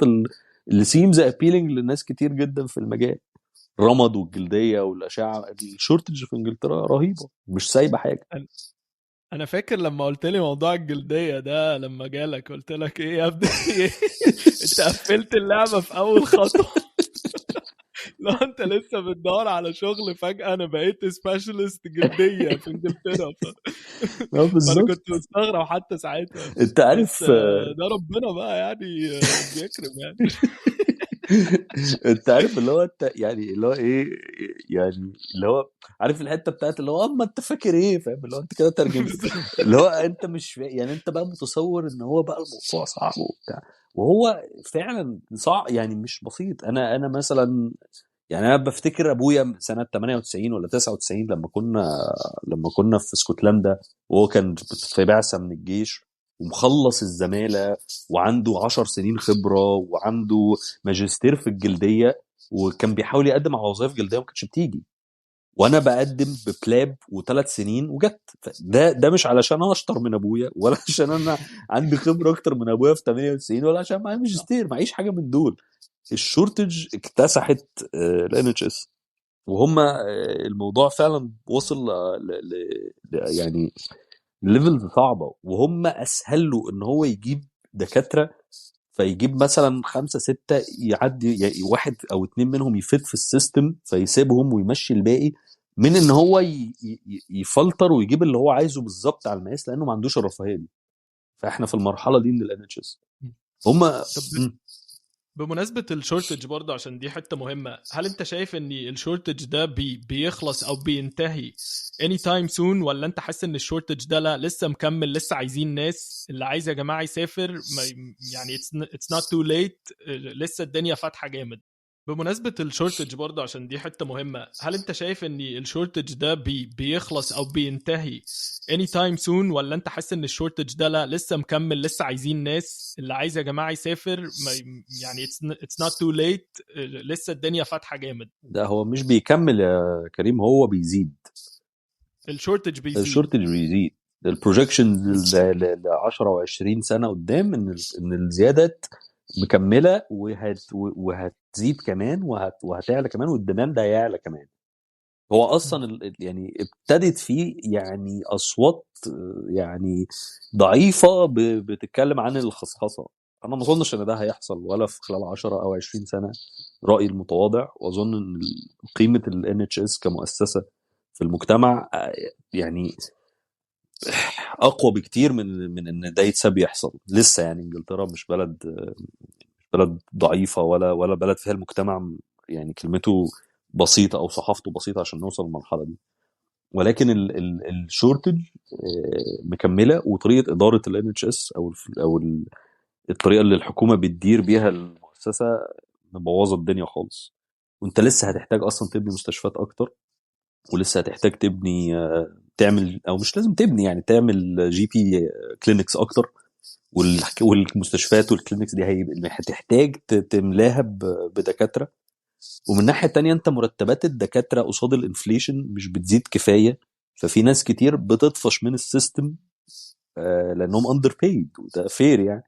اللي سيمز ابيلينج للناس كتير جدا في المجال، رمد والجلديه والاشعه. الشورتج في انجلترا رهيبه، مش سايبه حاجه. انا أنا فاكر لما قلت لي موضوع الجلدية ده، لما جالك قلت لك ايه يا ابني؟ انت قفلت اللعبة في اول خطوة. لو انت لسه بتدور على شغل فجأة انا بقيت سبيشالست جلدية في انجلترا اه فانا بالظبط. كنت مستغرب حتى ساعتها. انت بس عارف ده ربنا بقى يعني بيكرم يعني. انت عارف اللي هو انت يعني اللي هو ايه، يعني اللي هو عارف الحته بتاعت اللي هو اما انت فاكر ايه، فاهم اللي هو انت كده ترجمت، اللي هو انت مش يعني انت بقى متصور ان هو بقى الموضوع صعب وبتاع، وهو فعلا صعب يعني مش بسيط. انا مثلا يعني انا بفتكر ابويا سنه 98 ولا 99 لما كنا في اسكتلندا، وهو كان في بعثه من الجيش ومخلص الزماله وعنده 10 سنين خبره وعنده ماجستير في الجلديه، وكان بيحاول يقدم على وظائف جلديه ما كانتش بتيجي، وانا بقدم ببلاب و3 سنين وجت. ده مش علشان انا اشطر من ابويا، ولا عشان انا عندي خبره اكتر من ابويا في 98، ولا عشان معايا صح. ماجستير، معيش حاجه من دول. الشورتج اكتسحت الان اتش اس، وهم الموضوع فعلا وصل يعني ليفلز صعبه، وهم اسهل له ان هو يجيب دكاتره، فيجيب مثلا 5 6 يعدي يعني واحد او اتنين منهم يفت في السيستم فيسيبهم ويمشي الباقي، من ان هو يفلتر ويجيب اللي هو عايزه بالظبط على المقاس، لانه ما عندوش الرفاهيه دي. فاحنا في المرحله دي من الان اتش اس هم. طب بمناسبة الشورتج برضه عشان دي حتة مهمة، هل انت شايف ان الشورتج ده بيخلص او بينتهي any time soon، ولا انت حاسس ان الشورتج ده لا لسه مكمل، لسه عايزين ناس، اللي عايز يا جماعة يسافر يعني it's not too late، لسه الدنيا فاتحة جامد؟ بمناسبة الشورتج برضه عشان دي حتة مهمة، هل انت شايف ان الشورتج ده بيخلص او بينتهي any time soon، ولا انت حاسس ان الشورتج ده لا لسه مكمل، لسه عايزين ناس، اللي عايز يا جماعة يسافر يعني it's not too late، لسه الدنيا فاتحة جامد؟ ده هو مش بيكمل يا كريم، هو بيزيد. الشورتج بيزيد. الشورتج بيزيد. البروجكشن ل 10 و20 سنه قدام ان الزيادات مكمله وهتزيد كمان وهتعلى كمان، والديماند هيعلى كمان. هو اصلا يعني ابتدت فيه يعني اصوات يعني ضعيفه بتتكلم عن الخصخصه. انا ما اظنش ان ده هيحصل ولا في خلال 10 او 20 سنه، رايي المتواضع، واظن ان قيمه الان اتش اس كمؤسسه في المجتمع يعني اقوى بكتير من ان ده يتساب يحصل لسه. يعني انجلترا مش بلد ضعيفه ولا بلد فيها المجتمع يعني كلمته بسيطه او صحافته بسيطه عشان نوصل للمرحله دي. ولكن الشورتج مكمله، وطريقه اداره الان اتش اس الطريقه اللي الحكومه بتدير بيها المؤسسه مبوظه الدنيا خالص. وانت لسه هتحتاج اصلا تبني مستشفيات اكتر، ولسه هتحتاج تبني تعمل، او مش لازم تبني يعني، تعمل جي بي كلينكس اكتر. والمستشفيات والكلينكس دي هتحتاج تملاها بدكاتره. ومن الناحيه التانية انت مرتبات الدكاتره قصاد الانفليشن مش بتزيد كفايه، ففي ناس كتير بتطفش من السيستم لانهم اندر بيد، وده فير يعني.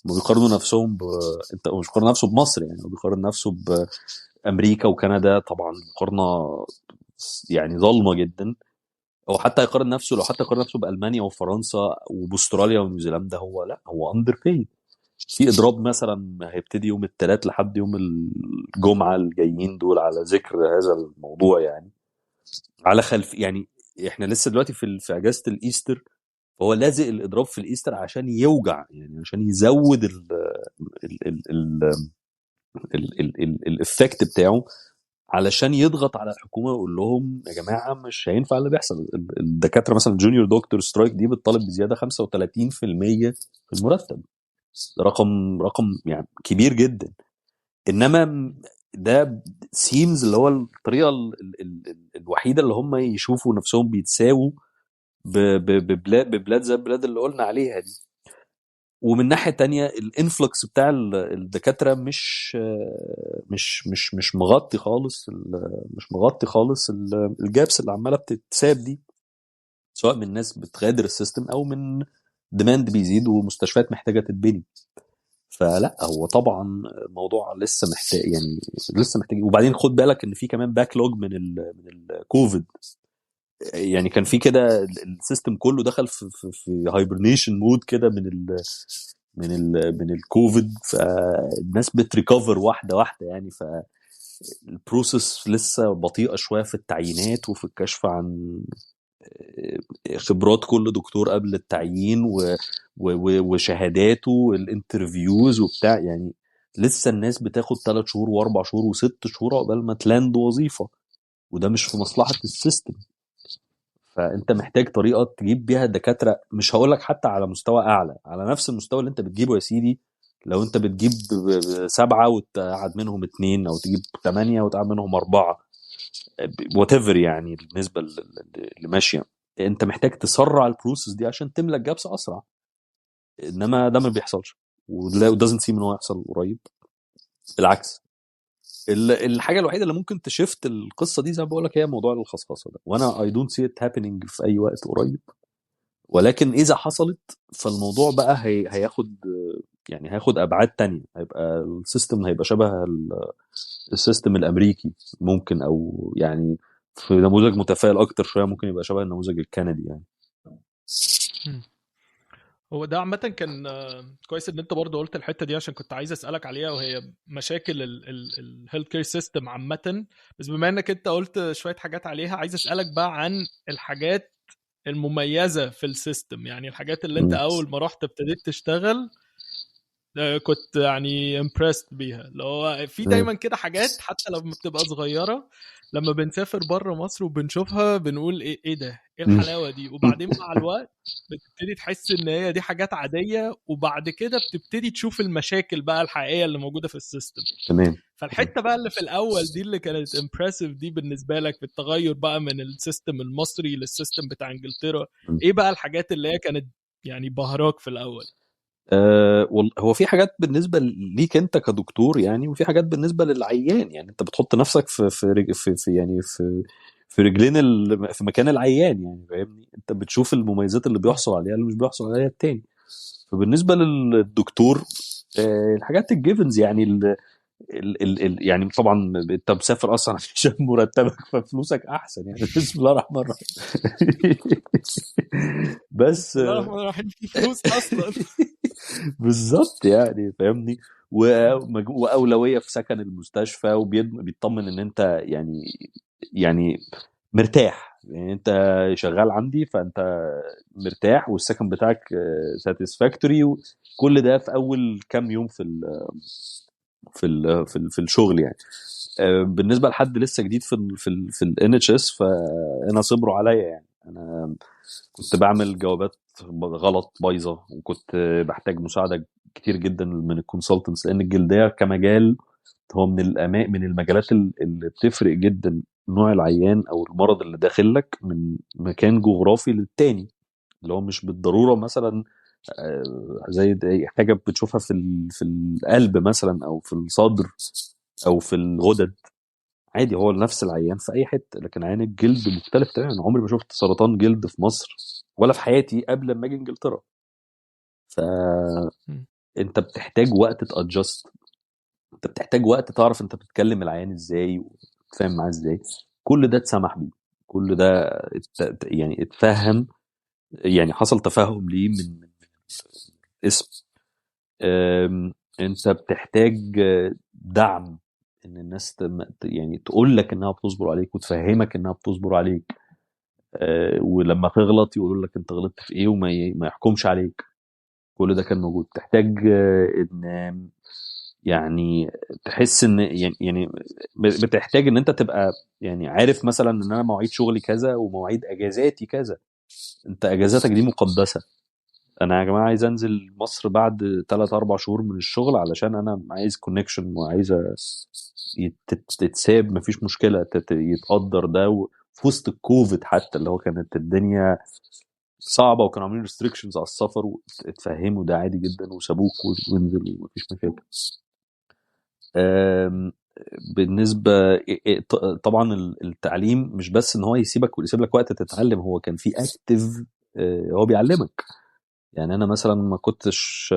هم بيقارنوا نفسهم انت مش بيقارن نفسه بمصر يعني، هو بيقارن نفسه بامريكا وكندا، طبعا مقارنه يعني ظالمه جدا. او حتى يقارن نفسه، لو حتى يقارن نفسه بالمانيا وفرنسا وباستراليا ونيوزيلندا، هو لا، هو اندر بيد. في اضراب مثلا هيبتدي يوم الثلاث لحد يوم الجمعه الجايين دول على ذكر هذا الموضوع يعني. على خلف يعني، احنا لسه دلوقتي في اجازه الايستر، فهو لازق الاضراب في الايستر عشان يوجع يعني، عشان يزود الافكت بتاعه، علشان يضغط على الحكومه ويقول لهم يا جماعه مش هينفع اللي بيحصل. الدكاتره مثلا جونيور دكتور سترايك دي بتطالب بزياده 35% في المرتب. ده رقم يعني كبير جدا. انما ده سيمز اللي هو الطريقه الوحيده اللي هم يشوفوا نفسهم بيتساووا ببلاد زي البلاد اللي قلنا عليها دي. ومن ناحيه تانية الانفلكس بتاع الدكاتره مش مغطي خالص مش مغطي خالص الجابس اللي عماله بتتساب دي، سواء من ناس بتغادر السيستم او من ديماند بيزيد ومستشفيات محتاجه تتبني. فلا، هو طبعا الموضوع لسه محتاج يعني، لسه محتاج. وبعدين خد بالك ان في كمان باك لوج من الكوفيد يعني. كان في كده السيستم كله دخل في هايبرنيشن مود كده من الكوفيد، فالناس بتريكفر واحده واحده يعني. فالبروسيس لسه بطيئه شويه في التعيينات وفي الكشف عن خبرات كل دكتور قبل التعيين وشهاداته الانترفيوز وبتاع يعني. لسه الناس بتاخد 3 شهور و4 شهور و6 شهور عقبال ما تلاند وظيفه، وده مش في مصلحه السيستم. فانت محتاج طريقه تجيب بيها دكاتره، مش هقول لك حتى على مستوى اعلى، على نفس المستوى اللي انت بتجيبه يا سيدي. لو انت بتجيب 7 وتقعد منهم 2، او تجيب 8 وتقعد منهم 4، وات ايفر يعني، بالنسبه اللي ماشيه، انت محتاج تسرع البروسيس دي عشان تملى الجابس اسرع. انما ده ما بيحصلش، وده doesn't seem ان هو يحصل قريب. بالعكس، الحاجه الوحيده اللي ممكن تشفت القصه دي زي ما بقول لك هي موضوع الخصخصه ده، وانا I don't see it happening في اي وقت قريب. ولكن اذا حصلت فالموضوع بقى هياخد يعني، هياخد ابعاد تانية. هيبقى السيستم هيبقى شبه السيستم الامريكي ممكن، او يعني في نموذج متفائل اكتر شويه ممكن يبقى شبه النموذج الكندي يعني. هو ده عامة كان كويس ان انت برضه قلت الحتة دي، عشان كنت عايز اسألك عليها، وهي مشاكل الهيلث كير سيستم عامة. بس بما انك انت قلت شوية حاجات عليها، عايز اسألك بقى عن الحاجات المميزة في السيستم، يعني الحاجات اللي انت م. اول ما رحت ابتديت تشتغل كنت يعني امبرست بيها. اللي هو في دايما كده حاجات حتى لما بتبقى صغيره، لما بنسافر بره مصر وبنشوفها بنقول ايه ده، ايه م. الحلاوه دي، وبعدين مع الوقت بتبتدي تحس ان هي دي حاجات عاديه، وبعد كده بتبتدي تشوف المشاكل بقى الحقيقيه اللي موجوده في السيستم. تمام. فالحته بقى اللي في الاول دي اللي كانت امبرسيف دي بالنسبه لك في التغير بقى من السيستم المصري للسيستم بتاع انجلترا، م. ايه بقى الحاجات اللي هي كانت يعني بهراك في الاول؟ هو في حاجات بالنسبه ليك انت كدكتور يعني، وفي حاجات بالنسبه للعيان يعني. انت بتحط نفسك في يعني في رجلين في مكان العيان يعني، فاهمني؟ انت بتشوف المميزات اللي بيحصل عليها اللي مش بيحصل عليها التاني. فبالنسبه للدكتور الحاجات الجيفنز يعني يعني طبعا انت مسافر اصلا عشان مرتبك ففلوسك احسن يعني. بسم الله الرحمن الرحيم. بس بسم الله الرحمن الرحيم، في فلوس اصلا. بالظبط يعني، فاهمني؟ واولويه في سكن المستشفى، وبيطمن ان انت يعني مرتاح يعني. انت شغال عندي فانت مرتاح، والسكن بتاعك ساتيسفاكتوري. كل ده في اول كام يوم في الشغل يعني. بالنسبه لحد لسه جديد في الان اتش اس، فانا صبروا عليا يعني. انا كنت بعمل جوابات غلط بايظه، وكنت بحتاج مساعده كتير جدا من الكونسلتنتس، لان الجلديه كمجال هو من المجالات اللي بتفرق جدا نوع العيان او المرض اللي داخل لك من مكان جغرافي للتاني، اللي هو مش بالضروره مثلا زي حاجه بتشوفها في القلب مثلا او في الصدر او في الغدد. عادي، هو نفس العيان في اي حته، لكن عيان الجلد مختلف تماما. عمري ما شفت سرطان جلد في مصر ولا في حياتي قبل ما اجي انجلترا. فانت بتحتاج وقت تادجست، انت بتحتاج وقت تعرف انت بتتكلم العيان ازاي وتفهم معاه ازاي. كل ده اتسمح بيه، كل ده يعني اتفهم، يعني حصل تفهم ليه من اسم. انت بتحتاج دعم، ان الناس يعني تقول لك انها بتصبر عليك وتفهمك انها بتصبر عليك. ولما تغلط يقولوا لك انت غلطت في ايه، ما يحكمش عليك. كل ده كان موجود. تحتاج ان يعني تحس ان يعني بتحتاج ان انت تبقى يعني عارف مثلا ان انا مواعيد شغلي كذا ومواعيد اجازاتي كذا. انت اجازاتك دي مقدسه. انا يا جماعه عايز انزل مصر بعد 3 4 شهور من الشغل، علشان انا عايز كونكشن وعايز تتساب، مفيش مشكله يتقدر ده. في وسط الكوفيد حتى، اللي هو كانت الدنيا صعبه وكانوا عاملين ريستريكشنز على السفر، واتفهموا ده عادي جدا وسابوك وانزل ومفيش مشاكل. بالنسبه طبعا التعليم مش بس ان هو يسيبك ويسيب لك وقت تتعلم، هو كان في اكتف، هو بيعلمك. يعني انا مثلا ما كنتش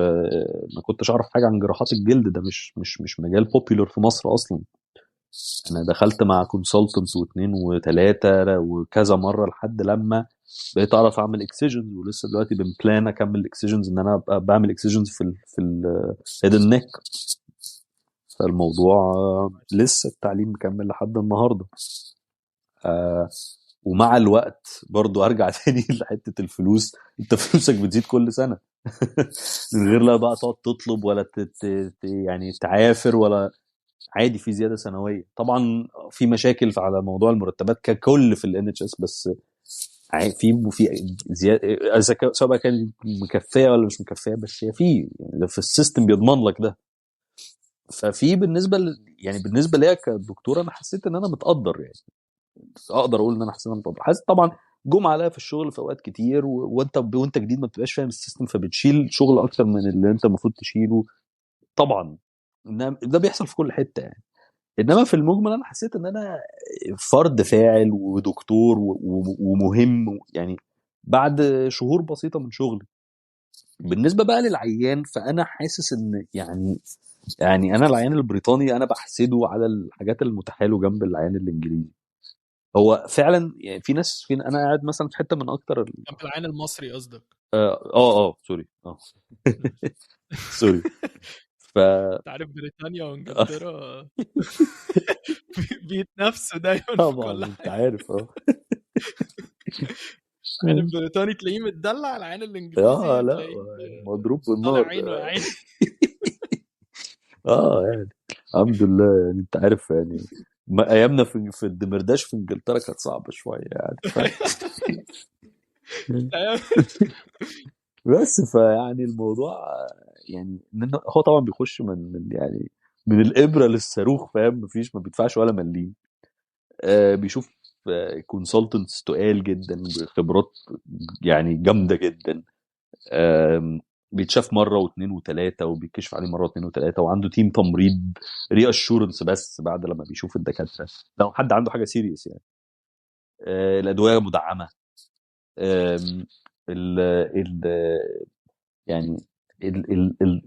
اعرف حاجه عن جراحات الجلد، ده مش مجال بوبيلر في مصر اصلا. انا دخلت مع كونسلتنتس واثنين وثلاثه وكذا مره لحد لما بقيت اعرف اعمل اكسجنز، ولسه دلوقتي بنبلان اكمل اكسجنز، ان انا ابقى بعمل اكسجنز في الهيد النك. فالموضوع لسه التعليم مكمل لحد النهارده. ومع الوقت برضو ارجع تاني لحته الفلوس. انت فلوسك بتزيد كل سنه من غير لا بقى تقعد تطلب ولا يعني تعافر ولا. عادي في زياده سنويه طبعا، في مشاكل على موضوع المرتبات ككل في الان اتش اس، بس في زياده سواء بقى كانت مكفيه ولا مش مكفيه، بس هي في يعني في السيستم بيضمن لك ده. ففي يعني بالنسبه ليا كدكتور، انا حسيت ان انا متقدر يعني. اقدر اقول ان انا حسيت ان انا متقدر. حاسس طبعا جم عليا في الشغل في اوقات كتير، وانت جديد ما بتبقاش فاهم السيستم، فبتشيل شغل اكتر من اللي انت المفروض تشيله طبعا. ده بيحصل في كل حته يعني. انما في المجمل انا حسيت ان انا فرد فاعل ودكتور ومهم يعني بعد شهور بسيطه من شغلي. بالنسبه بقى للعيان، فانا حاسس ان يعني انا العيان البريطاني انا بحسده على الحاجات المتاحه له جنب العيان الانجليزي. هو فعلا يعني في ناس انا قاعد مثلا في حته من اكتر جنب العين المصري قصدك؟ سوري سوري. ف انت عارف بريطانيا وانجلترا بيتنافسوا دايما في طبعا كل انت حاجه. عارف. العين البريطاني تلاقيه متدلع، العين الانجليزي لا، تلاقيه مضروب طالع بالنار عينه يا عيني. يعني الحمد لله يعني. انت عارف يعني ايامنا في الدمرداش في انجلترا كانت صعبه شويه يعني بس فيعني الموضوع يعني هو طبعا بيخش من يعني من الابره للصاروخ، فاهم؟ ما بيدفعش ولا مليم. بيشوف كونسلتنتس تقال جدا بخبرات يعني جامده جدا. بيتشاف مره واثنين وثلاثه، وبيكشف عليه مره واثنين وثلاثه، وعنده تيم تمريض ري اشورنس بس بعد لما بيشوف الدكاتره لو حد عنده حاجه سيريس يعني. الادويه مدعمه. آم، ال ال يعني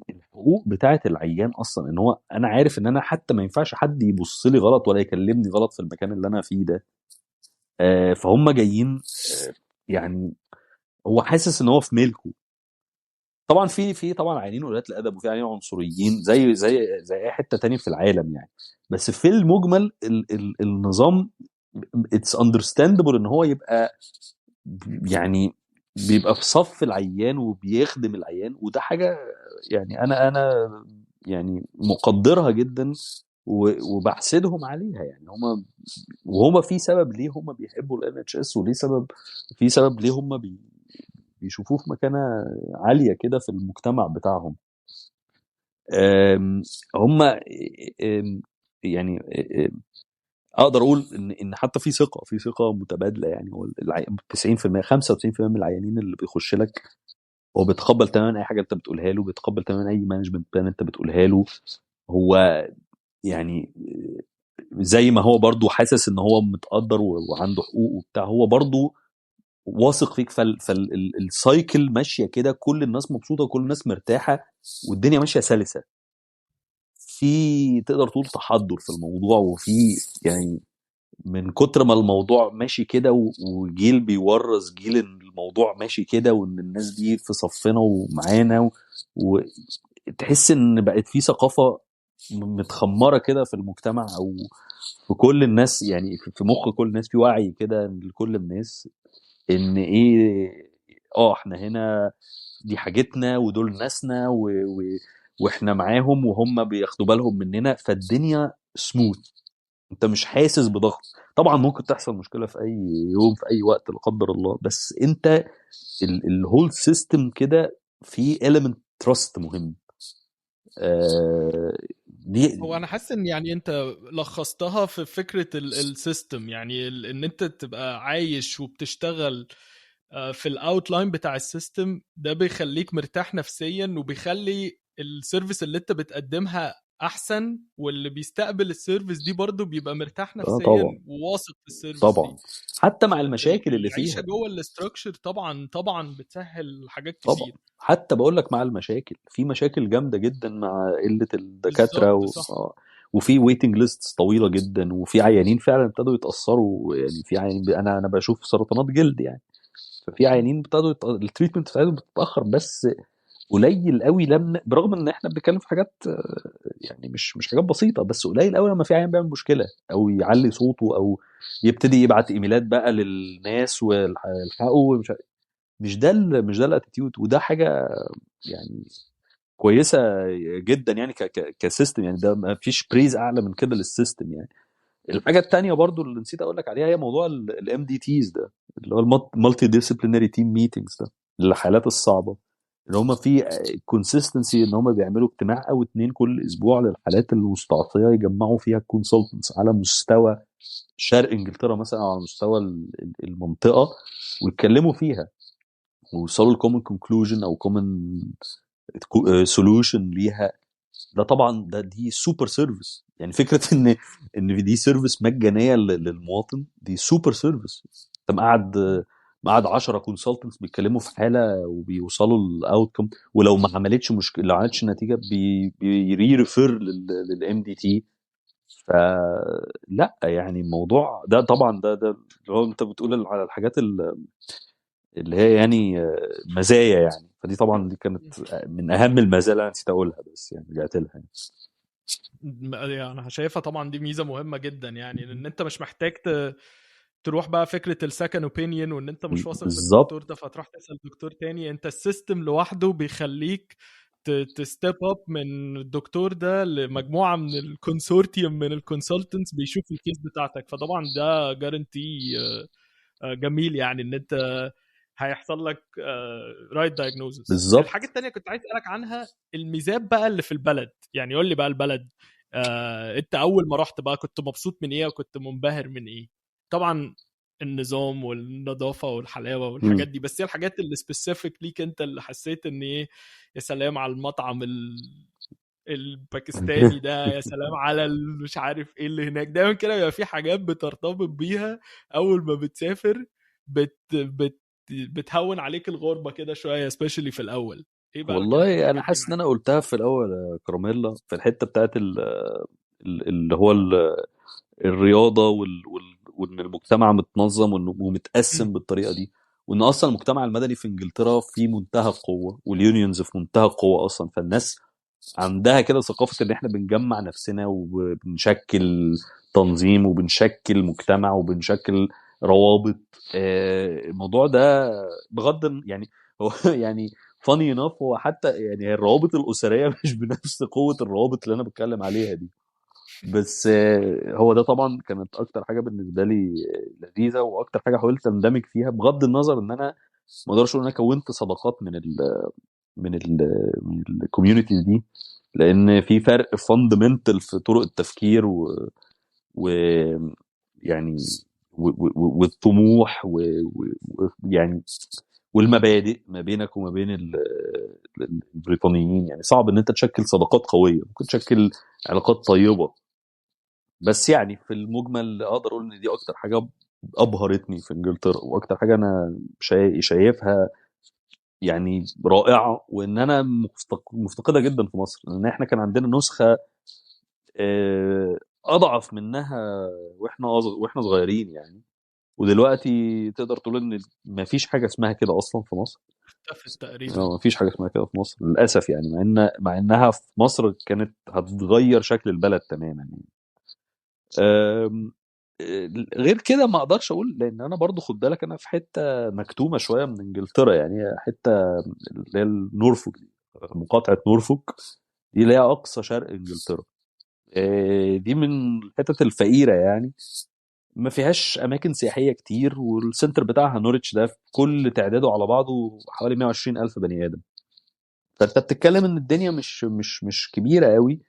الحقوق بتاعه العيان اصلا، ان هو انا عارف ان انا حتى ما ينفعش حد يبص لي غلط ولا يكلمني غلط في المكان اللي انا فيه ده. فهم جايين يعني هو حاسس ان هو في ملكه. طبعا في طبعا عيانين قلة الادب، وفي عيانين عنصريين زي اي حته تانية في العالم يعني. بس في المجمل النظام اتس اندرستاندبل ان هو يبقى يعني بيبقى في صف العيان وبيخدم العيان، وده حاجه يعني انا يعني مقدرها جدا وبحسدهم عليها. يعني وهما في سبب ليه هما بيحبوا ال NHS، وليه في سبب ليه هما بيشوفوه في مكانة عالية كده في المجتمع بتاعهم. هما يعني اقدر اقول ان حتى في ثقه متبادله. يعني هو 90% 95% من العيانين اللي بيخش لك هو بيتقبل تماما اي حاجه انت بتقولها له، بيتقبل تماما اي مانجمنت بلان انت بتقولها له. هو يعني زي ما هو برضو حاسس ان هو متقدر وعنده حقوق وبتاع، هو برضو واثق فيك. فالسايكل ماشيه كده، كل الناس مبسوطه وكل الناس مرتاحه والدنيا ماشيه سلسه. في تقدر تقول تحضر في الموضوع، وفي يعني من كتر ما الموضوع ماشي كده وجيل بيورث جيل ان الموضوع ماشي كده وان الناس دي في صفنا ومعانا، وتحس ان بقت في ثقافة متخمرة كده في المجتمع، او في كل الناس. يعني في مخ كل الناس في وعي كده لكل الناس ان ايه، احنا هنا دي حاجتنا ودول ناسنا واحنا معاهم وهم بياخدوا بالهم مننا، فالدنيا سموث. انت مش حاسس بضغط. طبعا ممكن تحصل مشكله في اي يوم في اي وقت لا قدر الله، بس انت الهول سيستم كده في element تراست مهم. دي هو انا حاسس ان يعني انت لخصتها في فكره السيستم، يعني ان انت تبقى عايش وبتشتغل في الاوتلاين بتاع السيستم ده بيخليك مرتاح نفسيا، وبيخلي السيرفيس اللي انت بتقدمها احسن، واللي بيستقبل السيرفيس دي برضه بيبقى مرتاح طبعا نفسيا وواثق في السيرفيس طبعا، دي. حتى مع المشاكل اللي العيشه فيها. جوه الاستراكشر طبعا طبعا بتسهل حاجات طبعا كتير. حتى بقول لك مع المشاكل، في مشاكل جامده جدا مع قله الدكاتره بالظبط صح. وفي ويتنج ليست طويله جدا، وفي عيانين فعلا ابتدوا يتاثروا. يعني في عيانين، انا بشوف سرطانات جلد يعني، ففي عيانين ابتدوا التريتمنت بتاعتهم بتتاخر. بس قليل قوي لما، برغم ان احنا بنتكلم في حاجات يعني مش حاجات بسيطه، بس قليل قوي لما في عيان بيعمل مشكله او يعلي صوته او يبتدي يبعت ايميلات بقى للناس والحقوا. مش ده الاتيتيود، وده حاجه يعني كويسه جدا يعني كسيستم. يعني ده ما فيش بريز اعلى من كده للسيستم يعني. الحاجه التانيه برضو اللي نسيت اقول لك عليها هي موضوع الام دي تيز ده، اللي هو المالتي ديسيبلينري تيم ميتنجز ده، الحالات الصعبه اللي هم في كونسيستنسي ان هم بيعملوا اجتماع او اتنين كل اسبوع للحالات المستعصيه، يجمعوا فيها الكونسلتنتس على مستوى شرق انجلترا مثلا او على مستوى المنطقه، ويتكلموا فيها ويوصلوا لكومن كونكلوجن او كومن سولوشن ليها. ده طبعا دي سوبر سيرفيس. يعني فكره ان دي سيرفيس مجانيه للمواطن، دي سوبر سيرفيس. انت مقعد 10 كونسلتنتس بيتكلموا في حاله وبيوصلوا الاوتكم، ولو ما عملتش مشكله، لو عملتش نتيجه بيري ريفير للام دي تي. فلا يعني الموضوع ده طبعا ده اللي هو انت بتقول على الحاجات اللي هي يعني مزايا يعني. فدي طبعا دي كانت من اهم المزايا اللي انا نسيت اقولها، بس يعني رجعت لها يعني. يعني انا شايفها طبعا دي ميزه مهمه جدا، يعني ان انت مش محتاج تروح بقى فكره السكند اوبينيون، وان انت مش واثق في الدكتور بالظبط ده فتروح تسال دكتور تاني. انت السيستم لوحده بيخليك تستيب اب من الدكتور ده لمجموعه من الكونسورتيوم من الكونسلتنتس بيشوف الكيس بتاعتك. فطبعا ده جارنتي جميل، يعني ان انت هيحصل لك رايت دايجنوزس. الحاجه بالظبط. التانية كنت عايز اسالك عنها، الميزات بقى اللي في البلد. يعني قول لي بقى البلد، انت اول ما رحت بقى كنت مبسوط من ايه وكنت منبهر من ايه؟ طبعا النظام والنظافه والحلاوه مم. والحاجات دي، بس هي الحاجات اللي سبيسيفيك ليك انت اللي حسيت ان ايه، يا سلام على المطعم الباكستاني ده، يا سلام على مش عارف ايه اللي هناك. دايما كده بيبقى في حاجات بترتبط بيها اول ما بتسافر، بتهون عليك الغربة كده شوية سبيشالي في الأول. ايه بقى كانت والله انا الحاجات دي حاسس ان معاك؟ انا قلتها في الاول يا كراميلا، في الحته بتاعت اللي هو الرياضه وان المجتمع متنظم ومتقسم بالطريقه دي، وان اصلا المجتمع المدني في انجلترا في منتهى القوه، واليونيونز في منتهى القوه اصلا. فالناس عندها كده ثقافه ان احنا بنجمع نفسنا وبنشكل تنظيم وبنشكل مجتمع وبنشكل روابط. الموضوع ده بغض يعني هو يعني فاني انف هو حتى يعني الروابط الاسريه مش بنفس قوه الروابط اللي انا بتكلم عليها دي. بس هو ده طبعا كانت اكتر حاجه بالنسبه لي لذيذه، واكتر حاجه حاولت اندمج فيها، بغض النظر ان انا ما اقدرش اقول ان انا كونت صداقات من الكوميونتي دي، لان في فرق فاندمنتال في طرق التفكير و يعني والطموح ويعني والمبادئ ما بينك وما بين البريطانيين. يعني صعب ان انت تشكل صداقات قويه، ممكن تشكل علاقات طيبه، بس يعني في المجمل اقدر اقول ان دي اكتر حاجه ابهرتني في انجلترا، واكتر حاجه انا شايفها يعني رائعه، وان انا مفتقدها جدا في مصر، لان احنا كان عندنا نسخه اضعف منها واحنا صغيرين يعني. ودلوقتي تقدر تقول ان ما فيش حاجه اسمها كده اصلا في مصر. اختفت تقريبا. ما فيش حاجه اسمها كده في مصر للاسف يعني، مع انها في مصر كانت هتغير شكل البلد تماما يعني. أم، غير كده ما اقدرش اقول، لان انا برضو خد بالك انا في حته مكتومه شويه من انجلترا، يعني هي حته اللي هي نورفوك دي، مقاطعه نورفوك دي اللي هي اقصى شرق انجلترا. دي من الحتت الفقيره يعني، ما فيهاش اماكن سياحيه كتير، والسنتر بتاعها نوريتش ده كل تعداده على بعضه حوالي 120 الف بني ادم. فانت بتتكلم ان الدنيا مش كبيره قوي.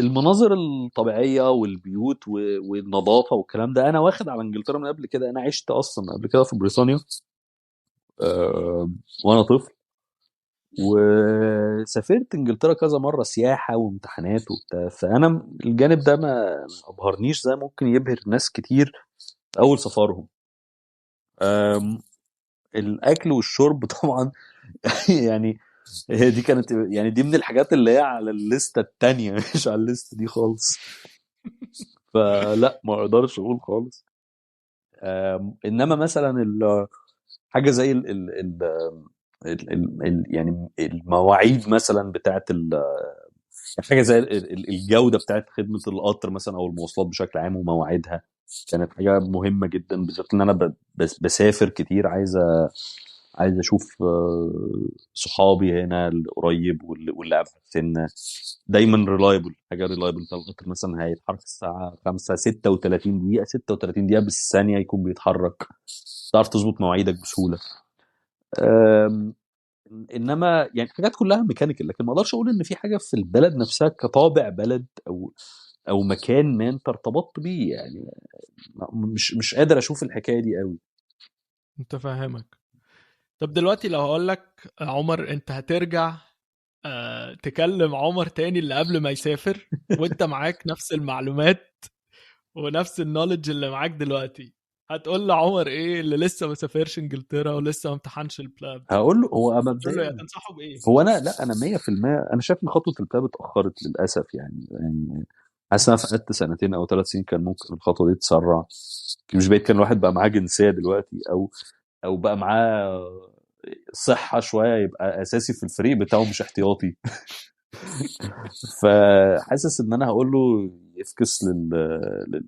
المناظر الطبيعيه والبيوت والنظافه والكلام ده انا واخد على انجلترا من قبل كده. انا عشت اصلا قبل كده في بريطانيا وانا طفل، وسافرت انجلترا كذا مره سياحه وامتحانات وبتاع، فانا الجانب ده ما ابهرنيش زي ممكن يبهر ناس كتير اول سفرهم. أم، الاكل والشرب طبعا يعني هي دي كانت يعني دي من الحاجات اللي هي على الليسته التانية مش على الليسته دي خالص. فلا ما اقدرش اقول خالص. انما مثلا حاجه زي يعني المواعيد مثلا بتاعت حاجه زي الجوده بتاعت خدمه القطر مثلا او المواصلات بشكل عام ومواعيدها، كانت حاجه مهمه جدا، بالذات ان انا بسافر كتير، عايز اشوف صحابي هنا القريب واللي ابعد سنه. دايما ريلايبل، حاجه ريلايبل. انت القطر مثلا هيتحرك الساعه 5 36 دقيقه، 36 دقيقه بالثانيه يكون بيتحرك، تعرف تظبط مواعيدك بسهوله. أم، انما يعني حاجات كلها ميكانيكال، لكن ما اقدرش اقول ان في حاجه في البلد نفسها كطابع بلد او مكان ما انت ارتبطت بيه يعني. مش قادر اشوف الحكايه دي قوي. انت فاهمك. طب دلوقتي لو هقول لك عمر انت هترجع تكلم عمر تاني اللي قبل ما يسافر، وانت معاك نفس المعلومات ونفس النولج اللي معاك دلوقتي، هتقول لعمر ايه اللي لسه ما سافرش انجلترا ولسه ما امتحنش البلاب؟ هقول له هو تقول له يا مبدئيا، تنصحه بايه؟ هو انا لا انا 100% انا شايف ان خطوه البلاب اتاخرت للاسف يعني حاسس إن انا فقدت سنتين او 3 سنين، كان ممكن الخطوه دي تسرع. مش بعيد كان الواحد بقى معاه جنسيه دلوقتي، او بقى معاه صحه شويه يبقى اساسي في الفريق بتاعه مش احتياطي. فحاسس ان انا هقول له يفكس لل...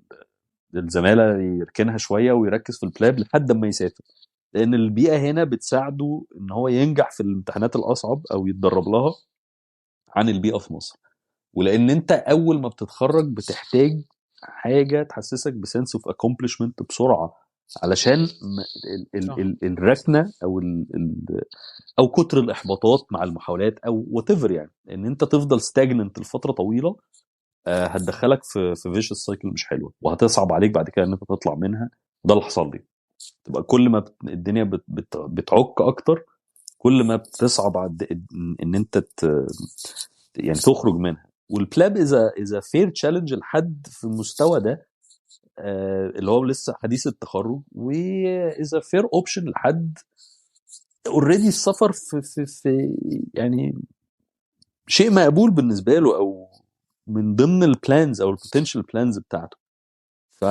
للزماله، يركنها شويه ويركز في البلاب لحد ما يسافر، لان البيئه هنا بتساعده ان هو ينجح في الامتحانات الاصعب او يتدرب لها عن البيئه في مصر. ولان انت اول ما بتتخرج بتحتاج حاجه تحسسك بسنس اوف اكومبلشمنت بسرعه، علشان صح. الركنه او كتر الاحباطات مع المحاولات او وات ايفر، يعني ان انت تفضل ستاجننت لفتره طويله هتدخلك في فيشس سايكل مش حلوه، وهتصعب عليك بعد كده ان انت تطلع منها. ده اللي حصل لي. تبقى كل ما الدنيا بتعك اكتر، كل ما بتصعب ان انت يعني تخرج منها. والبلاب اذا فير تشالنج لحد في المستوى ده اللي هو لسه حديث التخرج، واذا فير اوبشن لحد اوريدي السفر في يعني شيء مقبول بالنسبه له، او من ضمن البلانز او البوتنشال بلانز بتاعته. ف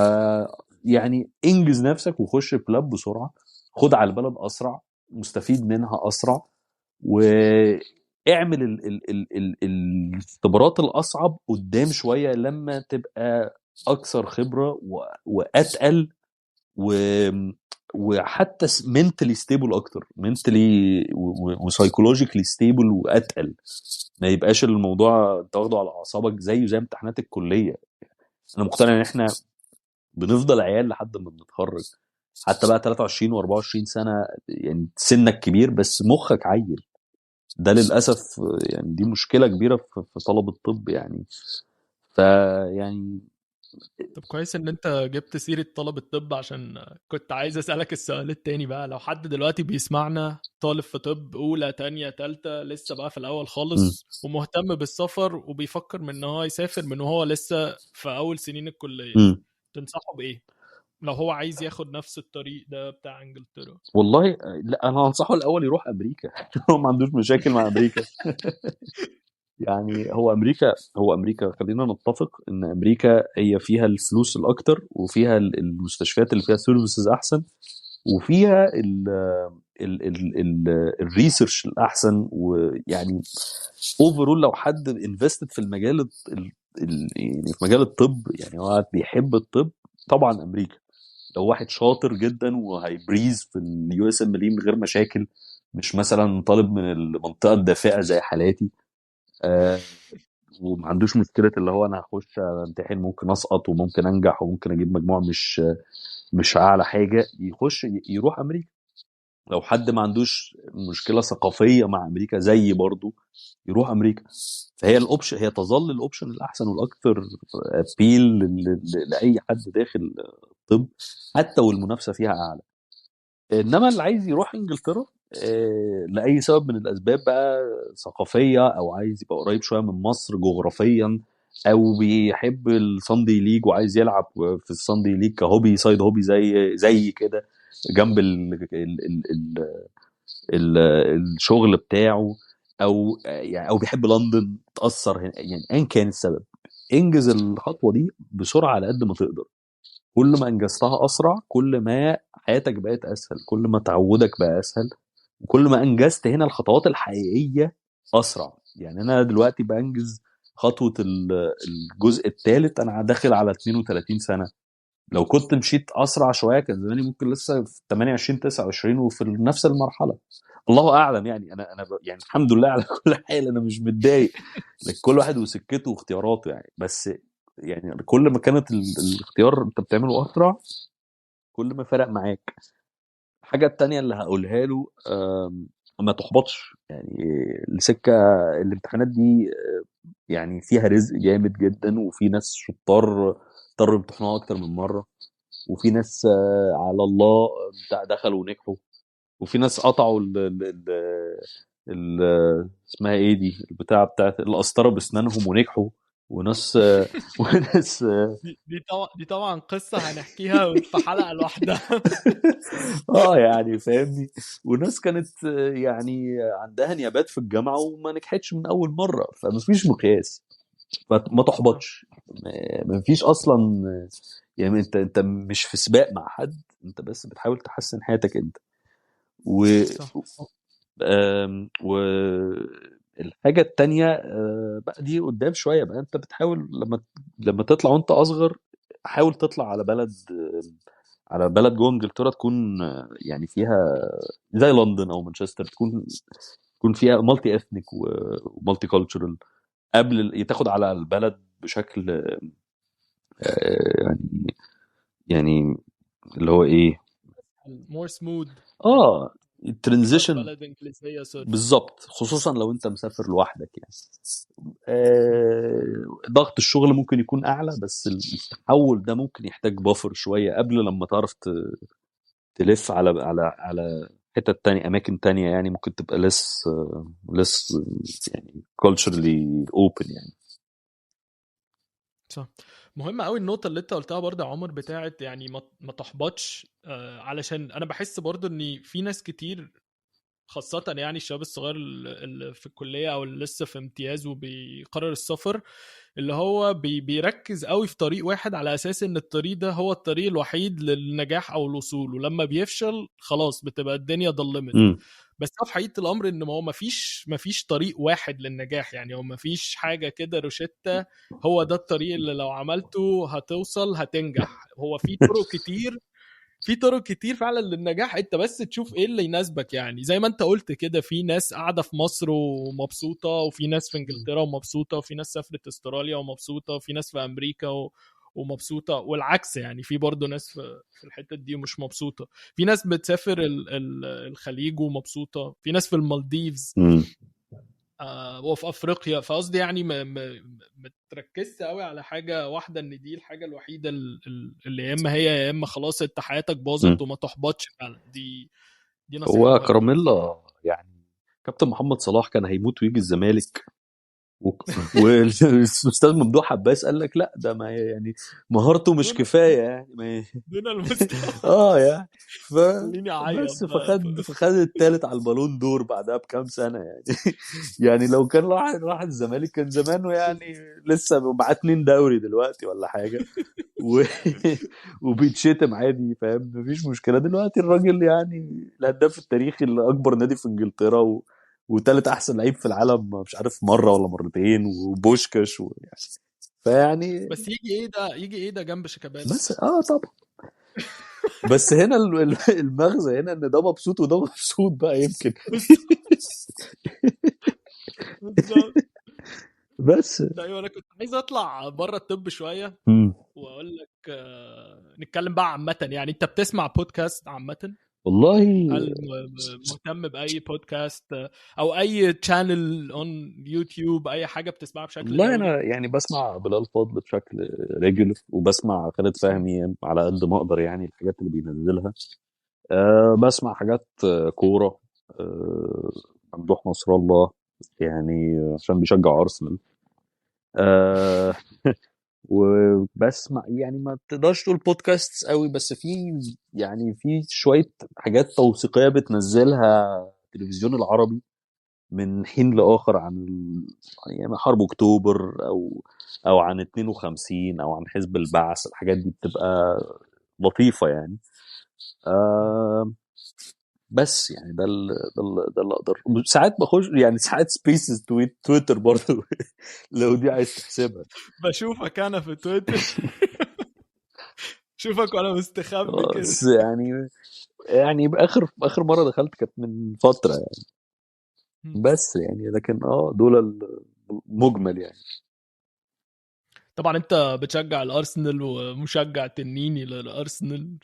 يعني انجز نفسك وخش بلاب بسرعه، خد على البلد اسرع، مستفيد منها اسرع، واعمل الاختبارات الاصعب قدام شويه لما تبقى اكثر خبره واتقل و... وحتى منتلي ستيبل اكتر، منتلي وسايكولوجيكلي ستيبل واتقل، ما يبقاش الموضوع انت واخده على اعصابك زي امتحانات الكليه. انا مقتنع ان احنا بنفضل عيال لحد ما بنتخرج، حتى بقى 23 و24 سنه، يعني سنك كبير بس مخك عيل. ده للاسف يعني دي مشكله كبيره في طلب الطب يعني. فيعني طب كويس ان انت جبت سيرة طلب الطب، عشان كنت عايز اسألك السؤال التاني بقى. لو حد دلوقتي بيسمعنا طالب في طب اولى تانية تالتة، لسه بقى في الاول م- خالص، ومهتم بالسفر وبيفكر من ان هو يسافر من وهو لسه في اول سنين الكلية، م. تنصحه بايه لو هو عايز ياخد نفس الطريق ده بتاع انجلترا؟ والله لا، انا انصحه الاول يروح امريكا. هو ما عندوش مشاكل مع امريكا. يعني هو امريكا خلينا نتفق ان امريكا هي فيها الفلوس الاكتر، وفيها المستشفيات اللي فيها سيرفيسز احسن، وفيها الريسيرش الاحسن. ويعني اوفرول لو حد انفستد في المجال يعني في مجال الطب، يعني هو بيحب الطب، طبعا امريكا. لو واحد شاطر جدا وهيبريز في اليو اس ام ال من غير مشاكل، مش مثلا طالب من المنطقه الدافئه زي حالاتي، آه، وما عندوش مشكله اللي هو انا هخش امتحن ممكن اسقط وممكن انجح وممكن اجيب مجموع مش اعلى حاجه، يخش يروح امريكا. لو حد ما عندوش مشكله ثقافيه مع امريكا زي برضو، يروح امريكا. فهي الاوبشن، هي تظل الاوبشن الاحسن والاكثر ابيل لاي حد داخل طب، حتى والمنافسه فيها اعلى. انما اللي عايز يروح انجلترا لاي سبب من الاسباب بقى، ثقافيه، او عايز يبقى قريب شويه من مصر جغرافيا، او بيحب الساندي ليج وعايز يلعب في الساندي ليج كهوبي، سايد هوبي زي كده، جنب ال الشغل بتاعه، او يعني او بيحب لندن، تاثر هنا، يعني ايا كان السبب، انجز الخطوه دي بسرعه على قد ما تقدر. كل ما انجزتها اسرع، كل ما حياتك بقت اسهل، كل ما تعودك بقى اسهل، وكل ما انجزت هنا الخطوات الحقيقيه اسرع. يعني انا دلوقتي بانجز خطوه الجزء الثالث، انا داخل على 32 سنه. لو كنت مشيت اسرع شويه كان زماني ممكن لسه في 28 29 وفي نفس المرحله. الله اعلم يعني، انا يعني الحمد لله على كل حال، انا مش متضايق. لكن كل واحد وسكته واختياراته يعني. بس يعني كل ما كانت الاختيار انت بتعمله اسرع، كل ما فرق معاك. الحاجه التانية اللي هقولها له، ما تحبطش يعني. السكه، الامتحانات دي يعني فيها رزق جامد جدا، وفي ناس شطار اضطروا يمتحنوها اكتر من مره، وفي ناس على الله دخلوا ونجحوا، وفي ناس قطعوا اسمها ايه دي البتاعه بتاعت القسطره باسنانهم ونجحوا، وناس وناس دي طبعا قصة هنحكيها في حلقة لوحدها. اه يعني فاهمني. وناس كانت يعني عندها نيابات في الجامعه وما نجحتش من اول مره، فمفيش مقياس. فما صح. تحبطش، مفيش اصلا يعني. انت مش في سباق مع حد، انت بس بتحاول تحسن حياتك انت. و صح. والحاجة التانية بقى دي قدام شوية بقى، انت بتحاول لما تطلع وانت اصغر، حاول تطلع على بلد، على بلد جوه انجلترا تكون يعني فيها زي لندن او مانشستر، تكون فيها مالتي اثنيك ومالتي كولتشرال، قبل تاخد على البلد بشكل يعني، يعني اللي هو ايه، مور سموث. اه تبقى في الترانزيشن. بلد انجليزية صرف. بالظبط، خصوصا لو انت مسافر لوحدك يعني. ضغط الشغل ممكن يكون اعلى، بس التحول ده ممكن يحتاج بافر شويه قبل لما تعرف تلف على حتت تانية، اماكن تانية يعني ممكن تبقى less يعني culturally open يعني. صح. مهم قوي النقطة اللي انت قلتها برضه يا عمر، بتاعت يعني ما تحبطش، علشان انا بحس برضه ان في ناس كتير، خاصة يعني الشباب الصغير اللي في الكلية او اللي لسه في امتياز وبيقرر السفر، اللي هو بيركز قوي في طريق واحد على اساس ان الطريق ده هو الطريق الوحيد للنجاح او الوصول، ولما بيفشل خلاص بتبقى الدنيا ضلمت. امم بس هو في حقيقة الامر ان ما هو مفيش طريق واحد للنجاح، يعني هو مفيش حاجة كده روشتة هو ده الطريق اللي لو عملته هتوصل هتنجح. هو في طرق كتير في طرق كتير فعلا للنجاح، انت بس تشوف ايه اللي يناسبك. يعني زي ما انت قلت كده، في ناس قاعده في مصر ومبسوطه، وفي ناس في انجلترا ومبسوطه، وفي ناس سافرت استراليا ومبسوطه، وفي ناس في امريكا ومبسوطه، والعكس يعني في برضه ناس في الحته دي ومش مبسوطه. في ناس بتسافر الخليج ومبسوطه، في ناس في المالديفز مم. وفي افريقيا. فقصدي يعني ما تركزش قوي على حاجه واحده، ان دي الحاجه الوحيده اللي يا اما هي يا اما خلاص انت حياتك مم. باظت، وما تحبطش فعلا. دي نصيحه هو مهمه. كراميلا يعني كابتن محمد صلاح كان هيموت ويجي الزمالك، والاستاذ ممدوح عباس قال لك لا ده ما يعني مهارته مش دون كفايه يعني ما دون المستوى. اه يعني ف خليني اعيط بس بقى فخد التالت على البالون دور بعدها بكام سنه يعني. يعني لو كان راح الزمالك كان زمانه يعني لسه معاه 2 دوري دلوقتي ولا حاجه و... وبيتشتم عادي، فاهم؟ مفيش مشكله دلوقتي الراجل يعني الهداف التاريخي لاكبر نادي في انجلترا وتالت احسن لعيب في العالم مش عارف مره ولا مرتين، وبوشكاش يعني فيعني بس يجي ايه ده جنب شيكابالا. بس طبعا. بس هنا المغزى هنا ان ده مبسوط وده مبسوط بقى يمكن. بالظبط. بس ايوه، انا كنت عايز اطلع بره الطب شويه، مم. واقول لك نتكلم بقى عامه. يعني انت بتسمع بودكاست عامه؟ والله هل مهتم باي بودكاست او اي تشانل اون يوتيوب، اي حاجه بتسمعها بشكل والله دوري؟ انا يعني بسمع بلال فضل بشكل ريجولر، وبسمع خالد فهمي على قد ما اقدر يعني الحاجات اللي بينزلها. بسمع حاجات كوره، أه ممدوح نصر الله يعني عشان بيشجع ارسنال. أه وبسمع يعني ما تقدرش تقول بودكاست قوي، بس في يعني في شويه حاجات توثيقيه بتنزلها التلفزيون العربي من حين لآخر عن يعني حرب أكتوبر أو عن 52 أو عن حزب البعث. الحاجات دي بتبقى لطيفة يعني. آه بس يعني ده اللي أقدر. ساعات بخش يعني ساعات سبيسز تويتر برضه لو دي عايز تحسبها. بشوفك انا في تويتر. شوفك وانا مستخبي كده. بس يعني بآخر مرة دخلت كانت من فترة يعني. بس يعني لكن دول المجمل يعني. طبعا انت بتشجع الارسنال ومشجع تنيني للارسنال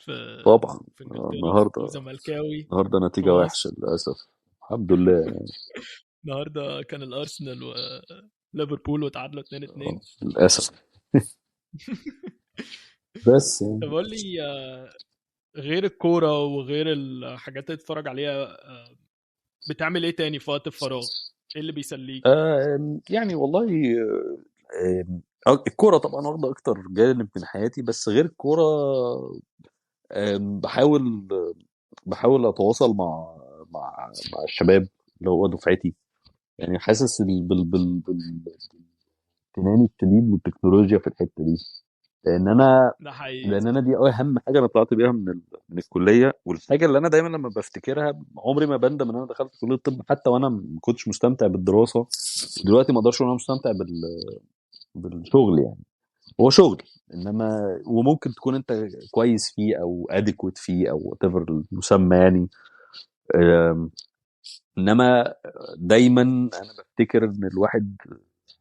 طبعا في انجلترا، النهارده وزملكاوي نتيجة في وحشة مصر. للأسف. الحمد لله يعني. النهارده كان الارسنال وليفربول وتعادلوا 2-2. للأسف. بس يعني طب قول لي غير الكوره وغير الحاجات اللي تتفرج عليها، بتعمل ايه تاني في وقت الفراغ؟ ايه اللي بيسليك؟ يعني والله الكورة طبعا واخدة أكتر جانب من حياتي، بس غير الكورة بحاول أتواصل مع الشباب اللي هو دفعتي. يعني حاسس بالامتنان الشديد للتكنولوجيا في الحتة دي، لأن أنا ده حقيقي. لان انا دي اهم حاجه انا طلعت بيها من الكليه، والحاجه اللي انا دايما لما بفتكرها عمري ما بندم ان انا دخلت كليه الطب حتى وانا ما كنتش مستمتع بالدراسه. ودلوقتي ما اقدرش اقول انا مستمتع بالشغل يعني. هو شغل، انما وممكن تكون انت كويس فيه او اديكوت فيه او وات ايفر المسمى يعني. أم، انما دايما انا بفتكر ان الواحد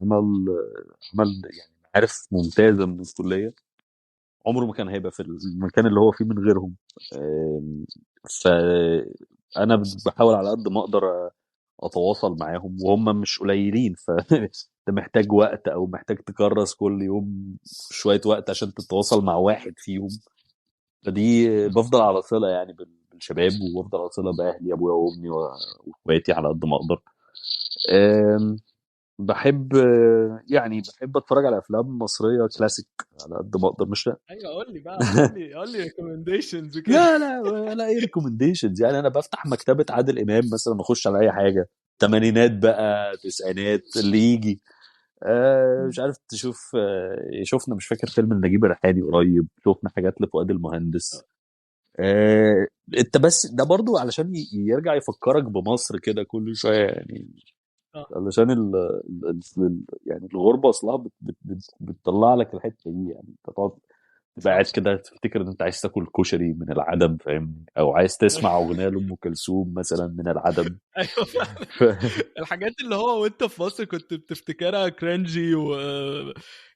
عمل يعني عارف ممتازه من الكليه، عمره ما كان هيبقى في المكان اللي هو فيه من غيرهم. فأنا بحاول على قد ما أقدر أتواصل معاهم وهم مش قليلين، فأنت محتاج وقت أو محتاج تكرس كل يوم شوية وقت عشان تتواصل مع واحد فيهم. فدي بفضل على صلة يعني بالشباب، وبفضل على صلة بأهلي أبويا وأمي وإخواتي على قد ما أقدر. أم، بحب يعني بحب أتفرج على أفلام مصرية كلاسيك على قد ما أقدر. مش ايوه، قول لي بقى، قول لي ريكومنديشنز كده. لا ولا اي ريكومنديشنز يعني. انا بفتح مكتبه عادل امام مثلا اخش على اي حاجه، تمانينات بقى تسعينات اللي يجي. مش عارف تشوف شفنا مش فاكر فيلم نجيب الريحاني قريب، شفنا حاجات لفؤاد المهندس. انت بس ده برضو علشان يرجع يفكرك بمصر كده كل شويه يعني. اه، علشان يعني الغربه اصلها بتطلع لك الحته دي يعني. انت تقعد تبقى قاعد كده تفتكر ان انت عايز تاكل كشري من العدم، فاهمني، او عايز تسمع اغنيه لام كلثوم مثلا من العدم. ايوه فعلا. ف... الحاجات اللي هو وانت في مصر كنت بتفتكرها كرنجي و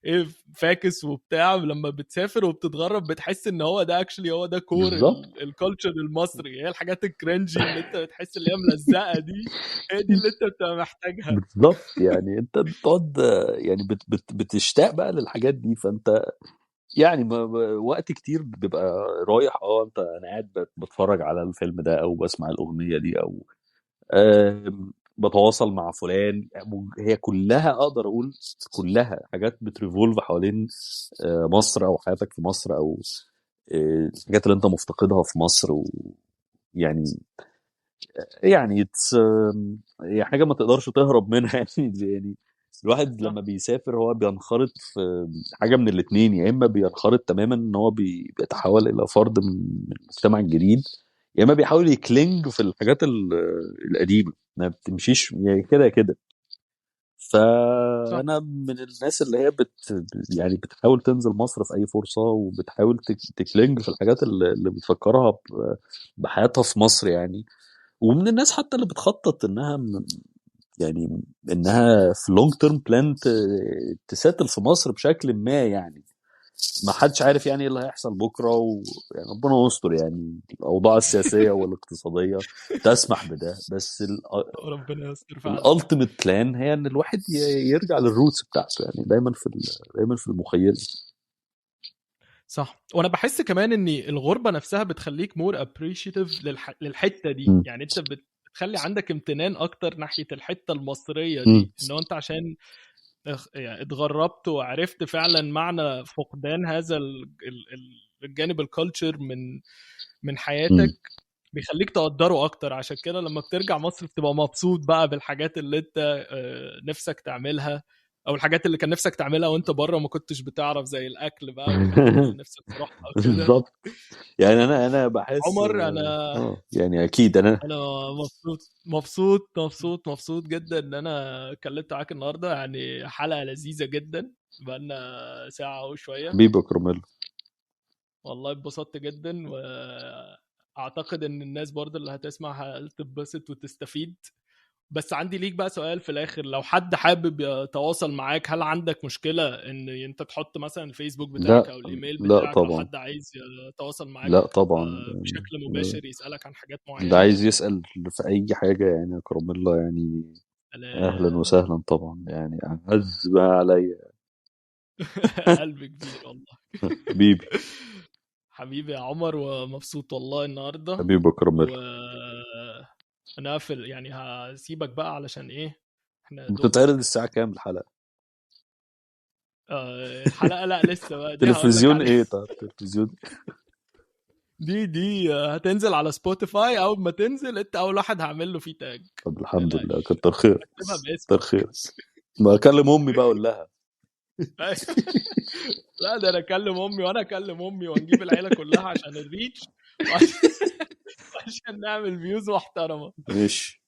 ايه فاكس وبتاع، لما بتسافر وبتتغرب بتحس ان هو ده اكشلي هو ده كور بالظبط الكالتشر المصري. هي الحاجات الكرنجي اللي انت بتحس اللي هي ملزقه دي، هي دي اللي انت بتبقى محتاجها. بالظبط. يعني انت بتقعد يعني بتشتاق بقى للحاجات دي. فانت يعني وقت كتير بيبقى رايح انا قاعد بتفرج على الفيلم ده او بسمع الاغنيه دي او بتواصل مع فلان. هي كلها اقدر اقول كلها حاجات بتريفولف حوالين مصر او حياتك في مصر او الحاجات اللي انت مفتقدها في مصر. ويعني هي حاجه ما تقدرش تهرب منها. يعني الواحد لما بيسافر هو بينخرط في حاجه من الاتنين، يا اما بينخرط تماما ان هو بيتحول الى فرد من المجتمع الجديد، يا اما بيحاول يكلينج في الحاجات القديمه ما بتمشيش يعني كده كده. صح. فانا من الناس اللي هي يعني بتحاول تنزل مصر في اي فرصه، وبتحاول تكلينج في الحاجات اللي بتفكرها بحياتها في مصر يعني. ومن الناس حتى اللي بتخطط انها يعني انها في لونج تيرم بلان تساتل في مصر بشكل ما يعني. ما حدش عارف يعني ايه اللي هيحصل بكره، ويعني ربنا يستر. يعني الاوضاع السياسيه والاقتصاديه تسمح بده، بس ربنا يستر فعلا. الالتيميت بلان هي ان الواحد يرجع للروتس بتاعته، يعني دايما في المخيله. صح. وانا بحس كمان ان الغربه نفسها بتخليك مور ابريشيتيف للحته دي. م. يعني انت بتخلي عندك امتنان اكتر ناحيه الحته المصريه م. دي، ان انت عشان يعني اتغربت وعرفت فعلا معنى فقدان هذا الجانب الكالتشر من م. حياتك، بيخليك تقدره اكتر. عشان كده لما بترجع مصر بتبقى مبسوط بقى بالحاجات اللي انت نفسك تعملها، او الحاجات اللي كان نفسك تعملها وانت بره ما كنتش بتعرف، زي الاكل بقى والحتت اللي نفسك تروحها وكده. بالظبط. يعني انا بحس عمر انا يعني اكيد انا مبسوط جدا ان انا اتكلمت معاك النهارده. يعني حلقه لذيذه جدا، بقالنا ساعه وشويه. حبيبي كرمل. والله اتبسطت جدا، واعتقد ان الناس برضه اللي هتسمع هتتبسط وتستفيد. بس عندي ليك بقى سؤال في الاخر، لو حد حابب يتواصل معاك، هل عندك مشكلة ان انت تحط مثلا الفيسبوك بتاعك لا او الايميل لا بتاعك لو طبعا. حد عايز يتواصل معاك لا طبعا. بشكل مباشر، يسألك عن حاجات اللي معينة؟ عايز يسأل في أي حاجة يعني يا كرم الله يعني أهلا سلام. وسهلا طبعا. يعني أعز ما عليا. قلب كبير والله. حبيبي. حبيبي يا عمر، ومبسوط والله النهاردة. حبيبي يا كرم الله. و انا قافل يعني، هسيبك بقى علشان ايه، احنا دوبك بتتعرض الساعة كام الحلقة؟ الحلقة لا لسه بقى، دي هقول لك تلفزيون عليها. إيه؟ طب تلفزيون. دي هتنزل على سبوتيفاي. اول ما تنزل انت اول واحد هعمل له فيه تاج. طب الحمد لله، متقلقش، كتر خير. اكتبها كتر باسمك. خير. ما أكلم أمي بقى أقول لها. لا ده انا اكلم امي وانا اكلم امي ونجيب العيله كلها عشان الريتش عشان نعمل فيوز محترمه. ماشي.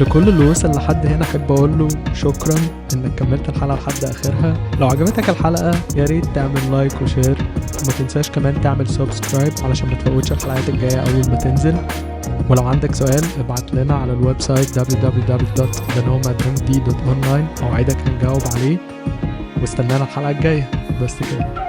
لكل اللي وصل لحد هنا احب اقول له شكرا انك كملت الحلقه لحد اخرها. لو عجبتك الحلقه يا ريت تعمل لايك وشير، وما تنساش كمان تعمل سبسكرايب علشان ما تفوتش الحلقات الجايه اول ما تنزل. ولو عندك سؤال ابعت لنا على الويب سايت www.thenomadmd.online، اوعدك هنجاوب عليه. واستنانا الحلقه الجايه. بس كده.